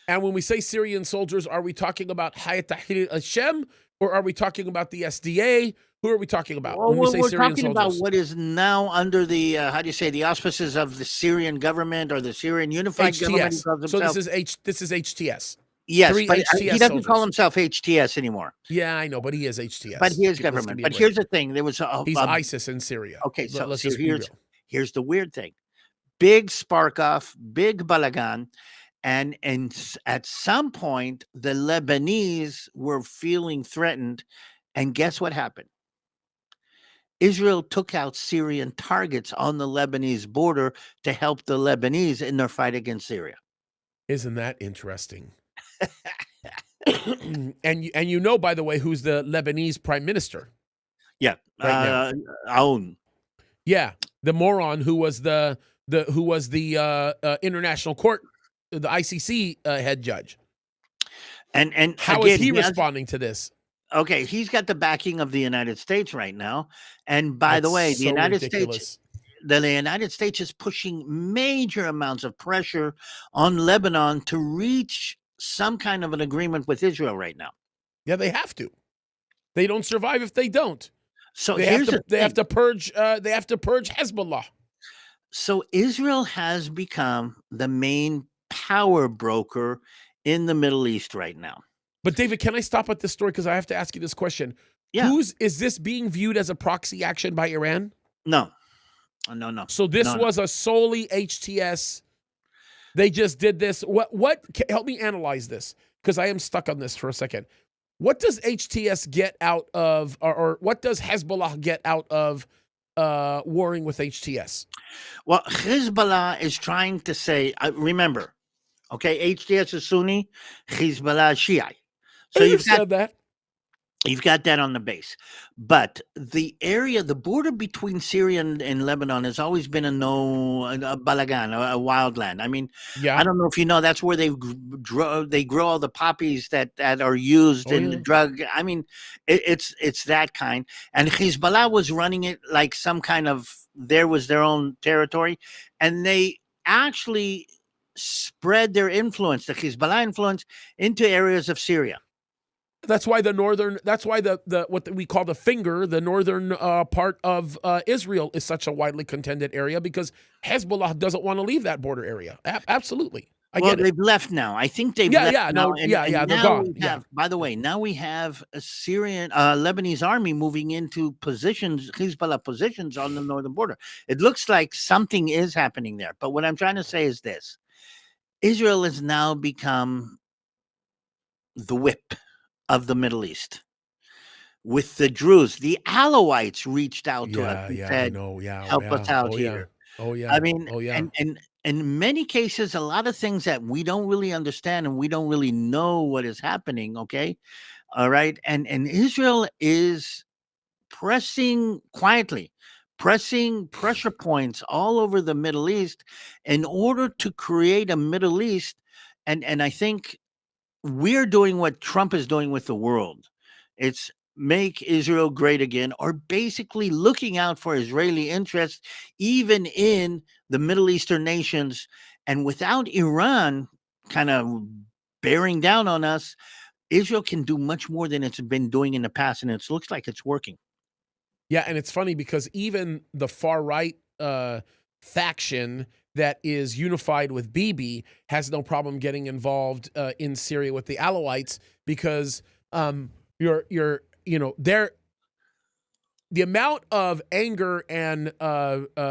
And when we say Syrian soldiers, are we talking about Hayat Tahrir al-Shem, or are we talking about the SDA? Who are we talking about Well, when we say we're Syrian talking soldiers? about what is now under the how do you say, the auspices of the Syrian government or the Syrian Unified Government. He HTS. calls So himself. this is HTS. Yes, 3 but he HTS doesn't soldiers. call himself HTS anymore. Yeah, I know, but he is HTS. But he is Let's government. give me a But break. here's the thing: there was He's ISIS in Syria. okay. So Let's just be real. here's the weird thing: big spark off, big balagan, and at some point the Lebanese were feeling threatened, and guess what happened? Israel took out Syrian targets on the Lebanese border to help the Lebanese in their fight against Syria. Isn't that interesting? and you know, by the way, who's the Lebanese prime minister? Yeah, Right now. Aoun. Yeah, the moron who was the international court, the ICC head judge. And How again, is he responding to this? Okay, he's got the backing of the United States right now. And by the way, the United States is pushing major amounts of pressure on Lebanon to reach some kind of an agreement with Israel right now. Yeah, they have to. They don't survive if they don't. So they have to purge Hezbollah. So Israel has become the main power broker in the Middle East right now. But David, can I stop at this story because I have to ask you this question? Yeah. Is this being viewed as a proxy action by Iran? No. So this was a solely HTS. They just did this. What help me analyze this because I am stuck on this for a second. What does HTS get out of, or what does Hezbollah get out of warring with HTS? Well, Hezbollah is trying to say, remember, okay, HTS is Sunni, Hezbollah is Shiite. So you've said that. You've got that on the base. But the area, the border between Syria and Lebanon has always been a balagan, a wild land. I mean, I Yeah. don't know if you know, that's where they grow all the poppies that are used Oh in the yeah. drug. I mean, it's that kind. And Hezbollah was running it like some kind of, there was their own territory. And they actually spread their influence, the Hezbollah influence, into areas of Syria. That's why the what we call the finger, the northern part of Israel, is such a widely contended area because Hezbollah doesn't want to leave that border area. Absolutely, I Well, get it. they've left now. I think they've Yeah, left yeah, now, no, yeah, and yeah, they're now gone. we Yeah, have. By the way, now we have a Syrian, Lebanese army moving into positions, Hezbollah positions on the northern border. It looks like something is happening there. But what I'm trying to say is this: Israel has now become the whip of the Middle East. With the Druze, the Alawites reached out to us yeah, and yeah. I said, know. Yeah, "Help us yeah. out Oh yeah. here." Oh I yeah. mean, Oh yeah. and in many cases, a lot of things that we don't really understand and we don't really know what is happening. Okay, all right, and Israel is pressing quietly, pressing pressure points all over the Middle East in order to create a Middle East, and I think we're doing what Trump is doing with the world. It's make Israel great again, or basically looking out for Israeli interests, even in the Middle Eastern nations. And without Iran kind of bearing down on us, Israel can do much more than it's been doing in the past. And it looks like it's working. Yeah, and it's funny because even the far right faction that is unified with Bibi has no problem getting involved in Syria with the Alawites because you're they're the amount of anger and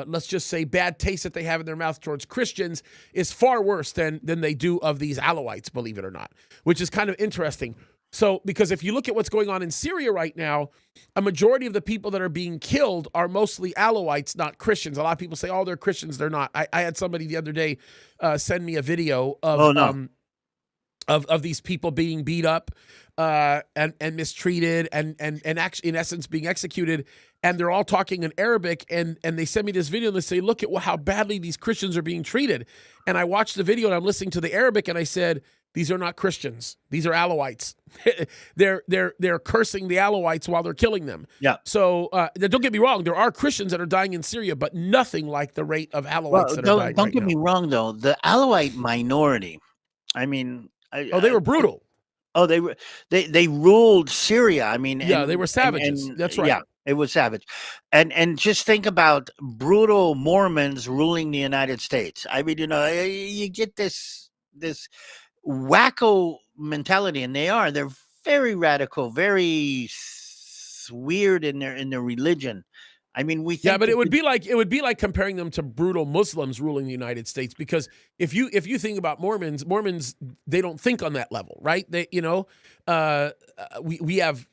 let's just say bad taste that they have in their mouth towards Christians is far worse than they do of these Alawites, believe it or not, which is kind of interesting. So, because if you look at what's going on in Syria right now, a majority of the people that are being killed are mostly Alawites, not Christians. A lot of people say, "Oh, they're Christians." They're not. I had somebody the other day send me a video Oh, no. of these people being beat up and mistreated and actually in essence being executed, and they're all talking in Arabic, and they send me this video and they say, look at how badly these Christians are being treated. And I watched the video and I'm listening to the Arabic and I said, these are not Christians, these are Alawites. they're cursing the Alawites while they're killing them. Yeah. So don't get me wrong, there are Christians that are dying in Syria, but nothing like the rate of Alawites Well, that are dying don't right get now. me wrong, though. The Alawite minority, I mean, Oh, they were brutal. oh, they ruled Syria. I mean, Yeah, they were savages. and That's right. yeah, it was savage. And just think about brutal Mormons ruling the United States. I mean, you get this wacko mentality, and they're very radical, very weird in their religion. I mean, we Yeah, think but that it would be like comparing them to brutal Muslims ruling the United States, because if you think about Mormons they don't think on that level, right? They we have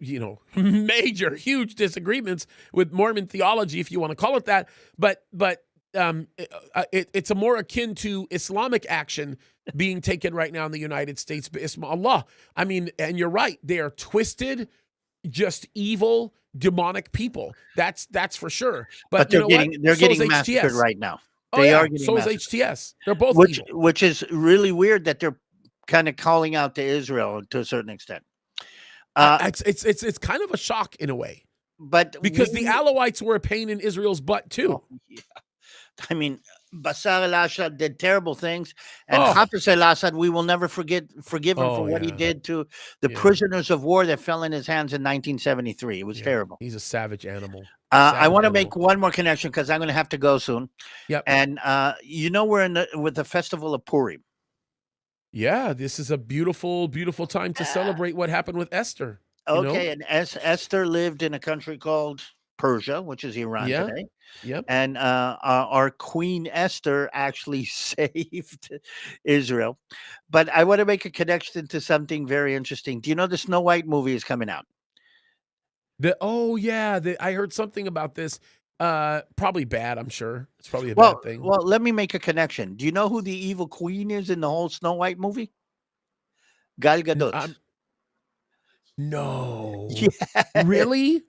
major huge disagreements with Mormon theology, if you want to call it that, but it's a more akin to Islamic action being taken right now in the United States. Allah, I mean, and you're right, they are twisted, just evil, demonic people. That's for sure. but But you know what? they're So is getting massacred HTS. right now. Oh They are yeah, getting so is massacred, HTS. They're both evil. which is really weird that they're kind of calling out to Israel to a certain extent. It's kind of a shock in a way, But because the we, Alawites were a pain in Israel's butt too. oh, yeah. I mean, Bashar al-Assad did terrible things, and Oh, Hafiz al-Assad, we will never forgive him for oh what he yeah, did to the yeah, prisoners of war that fell in his hands in 1973. It was yeah. terrible. He's a savage animal. I Savage want to make animal. one more connection because I'm going to have to go soon. Yep. And we're with the festival of Purim. Yeah, this is a beautiful, beautiful time to Ah, celebrate what happened with Esther. You know? okay, and Esther lived in a country called Persia, which is Iran Yeah. today. Yep. And our Queen Esther actually saved Israel. But I want to make a connection to something very interesting. Do you know the Snow White movie is coming out? I heard something about this. Probably bad, I'm sure. It's probably a Well, bad thing. well, let me make a connection. Do you know who the evil queen is in the whole Snow White movie? Gal N- Gadot. I'm No. Yeah. Really?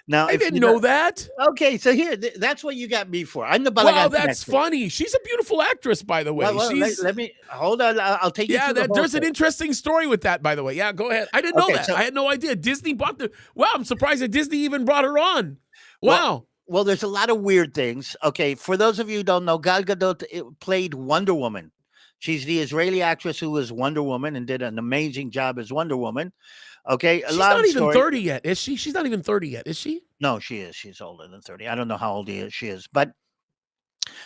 Now, I if didn't you know, know that. okay, so here, that's what you got me for. I'm the Wow, Balagan that's Connector. funny. She's a beautiful actress, by the way. Well, let me hold on. I'll take you Yeah, through the whole there's an thing. interesting story with that, by the way. Yeah, go ahead. I didn't know Okay, that. so I had no idea. Disney bought the. Wow, I'm surprised that Disney even brought her on. well, Wow. well, there's a lot of weird things. Okay, for those of you who don't know, Gal Gadot played Wonder Woman. She's the Israeli actress who was Wonder Woman and did an amazing job as Wonder Woman. Okay, a She's long not even story. 30 yet, is she? She's not even 30 yet, is she? No, she is. She's older than 30. I don't know how old she is, but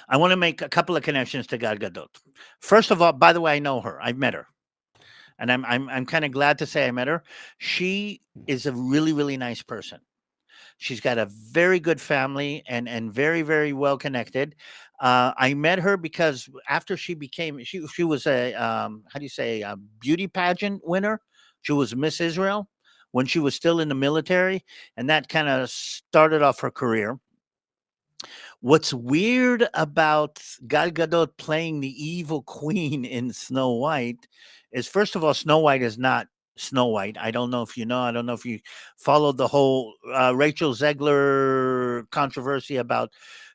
I want to make a couple of connections to Gal Gadot. First of all, by the way, I know her. I've met her, and I'm kind of glad to say I met her. She is a really really nice person. She's got a very good family and very very well connected. I met her because after she was a how do you say a beauty pageant winner. She was Miss Israel when she was still in the military, and that kind of started off her career. What's weird about Gal Gadot playing the evil queen in Snow White is, first of all, Snow White is not Snow White. I don't know if you know. I don't know if you followed the whole Rachel Zegler controversy about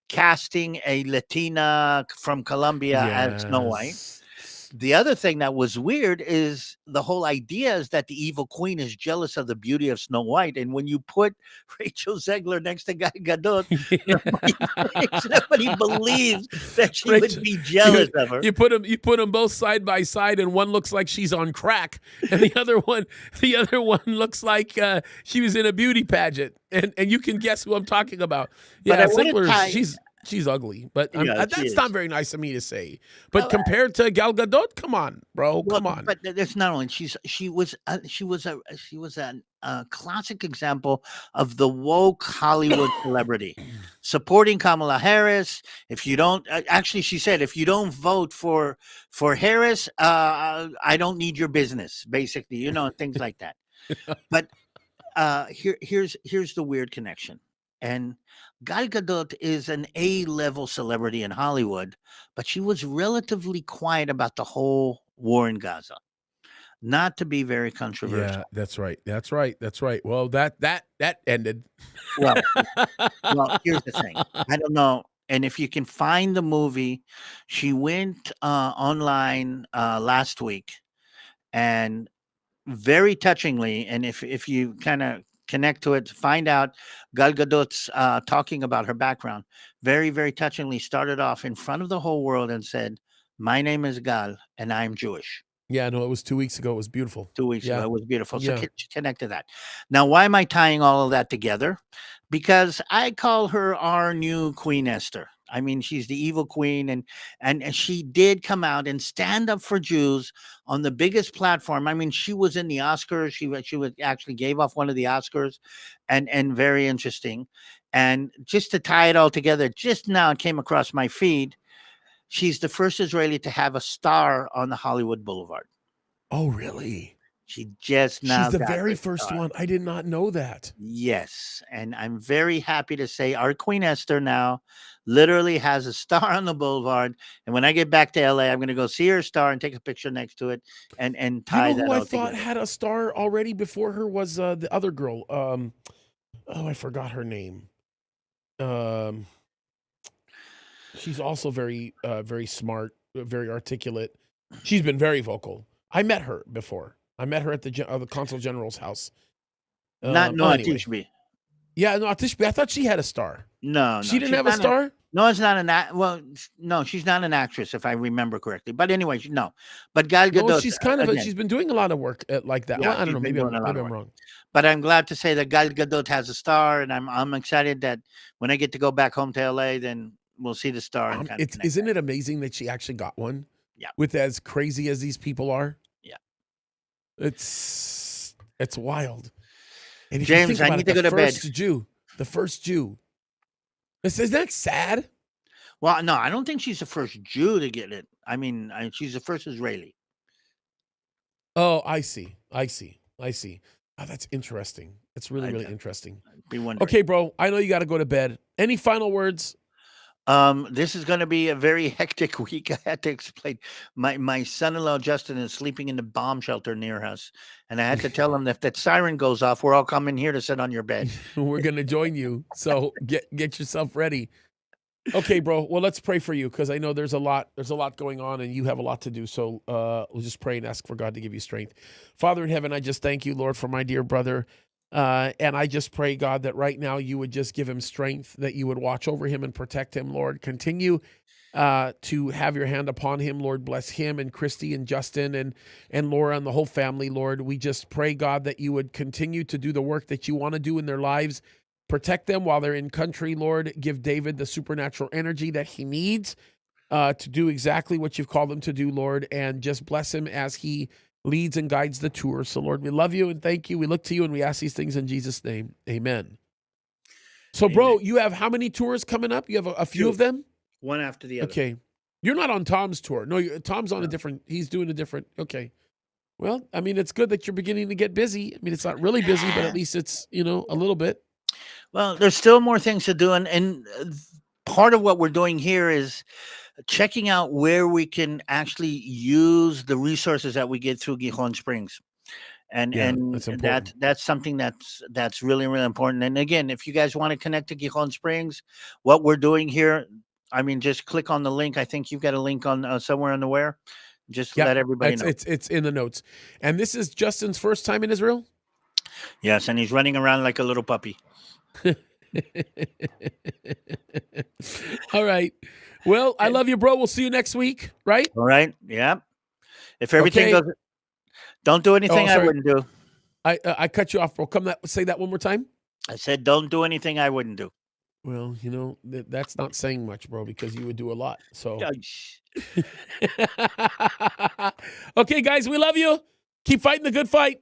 casting a Latina from Colombia as Snow White. Yes. The other thing that was weird is the whole idea is that the evil queen is jealous of the beauty of Snow White, and when you put Rachel Zegler next to Gal Gadot, nobody believes that she would Rachel, be you jealous of her. you put them both side by side, and one looks like she's on crack, and the other one looks like she was in a beauty pageant, and you can guess who I'm talking about. But I Yeah, want to Ziegler, tie. she's ugly, but Yeah, she that's not is. very nice of me to say. But Well, compared to Gal Gadot, come on, bro, well, come on. but it's not only she was a classic example of the woke Hollywood celebrity, supporting Kamala Harris. If you don't, actually, she said, if you don't vote for Harris, I don't need your business. Basically, things like that. But here's the weird connection. And Gal Gadot is an A-level celebrity in Hollywood, but she was relatively quiet about the whole war in Gaza. Not to be very Yeah, controversial. that's right. That's right. That's right. Well, that ended. Well, here's the thing. I don't know. And if you can find the movie, she went online last week, and very touchingly, and if you kind of connect to it, find out Gal Gadot's talking about her background. Very, very touchingly started off in front of the whole world and said, "My name is Gal, and I'm Jewish." Yeah, no, it was 2 weeks ago. It was beautiful. 2 weeks ago, Yeah, it was beautiful. So yeah. connect to that. Now, why am I tying all of that together? Because I call her our new Queen Esther. I mean, she's the evil queen, and she did come out and stand up for Jews on the biggest platform. I mean, she was in the Oscars. She actually gave off one of the Oscars, and very interesting. And just to tie it all together, just now it came across my feed. She's the first Israeli to have a star on the Hollywood Boulevard. Oh, really? She just She's now the got very her first star. one. I did not know that. Yes, and I'm very happy to say our Queen Esther now literally has a star on the boulevard. And when I get back to LA, I'm going to go see her star and take a picture next to it and You tie know who that I all thought together. had a star already before her was the other girl. Oh, I forgot her name. Um, she's also very smart, very articulate. She's been very vocal. I met her before. I met her at the consul general's house. Not Noah Anyway, Tishby. yeah, no, I thought she had a star. No, She no, didn't she's have a not an. star. No, it's not an act. Well, no, she's not an actress, if I remember correctly. But anyway, no. But Gal No, Gadot she's kind of again. she's been doing a lot of work like that. Yeah, Well, I don't she's know. been doing a lot Maybe of I'm work. wrong. But I'm glad to say that Gal Gadot has a star, and I'm excited that when I get to go back home to LA, then we'll see the star and kind of It's connect isn't that. it amazing that she actually got one? Yeah, With as crazy as these people are, yeah. it's wild. And if you James, think I about need it, to go to bed. The first Jew. Isn't that sad? Well, no, I don't think she's the first Jew to get it. I mean, she's the first Israeli. Oh, I see. I see. I see. Oh, that's interesting. It's really, I'd really interesting. be wondering. Okay, bro. I know you got to go to bed. Any final words? This is going to be a very hectic week. I had to explain. My son-in-law Justin is sleeping in the bomb shelter near us, and I had to tell him that if that siren goes off, we're all coming here to sit on your bed. We're gonna join you. So get yourself ready. Okay, bro. Well, let's pray for you because I know there's a lot going on and you have a lot to do. So we'll just pray and ask for God to give you strength. Father in heaven, I just thank you, Lord, for my dear brother. And I just pray, God, that right now you would just give him strength, that you would watch over him and protect him, Lord. Continue to have your hand upon him, Lord. Bless him and Christy and Justin and Laura and the whole family, Lord. We just pray, God, that you would continue to do the work that you want to do in their lives. Protect them while they're in country, Lord. Give David the supernatural energy that he needs to do exactly what you've called him to do, Lord, and just bless him as he leads and guides the tour. So, Lord, we love you and thank you. We look to you and we ask these things in Jesus' name. Amen. So, bro, Amen. you have how many tours coming up? You have a few Two. of them? One after the other. Okay. You're not on Tom's tour. No, Tom's on No. a different, he's doing a different, okay. Well, I mean, it's good that you're beginning to get busy. I mean, it's not really busy, but at least it's, a little bit. Well, there's still more things to do, and part of what we're doing here is checking out where we can actually use the resources that we get through Gijón Springs. And Yeah, and that's important. that's something that's really, really important. And again, if you guys want to connect to Gijón Springs, what we're doing here, I mean, just click on the link. I think you've got a link on somewhere on the where. Just let everybody know. It's in the notes. And this is Justin's first time in Israel? Yes, and he's running around like a little puppy. All right. Well, I love you, bro. We'll see you next week, right? All right. Yeah. If everything goes, don't do anything I wouldn't do. I cut you off, bro. Say that one more time. I said, don't do anything I wouldn't do. Well, that's not saying much, bro, because you would do a lot. So, okay, guys, we love you. Keep fighting the good fight.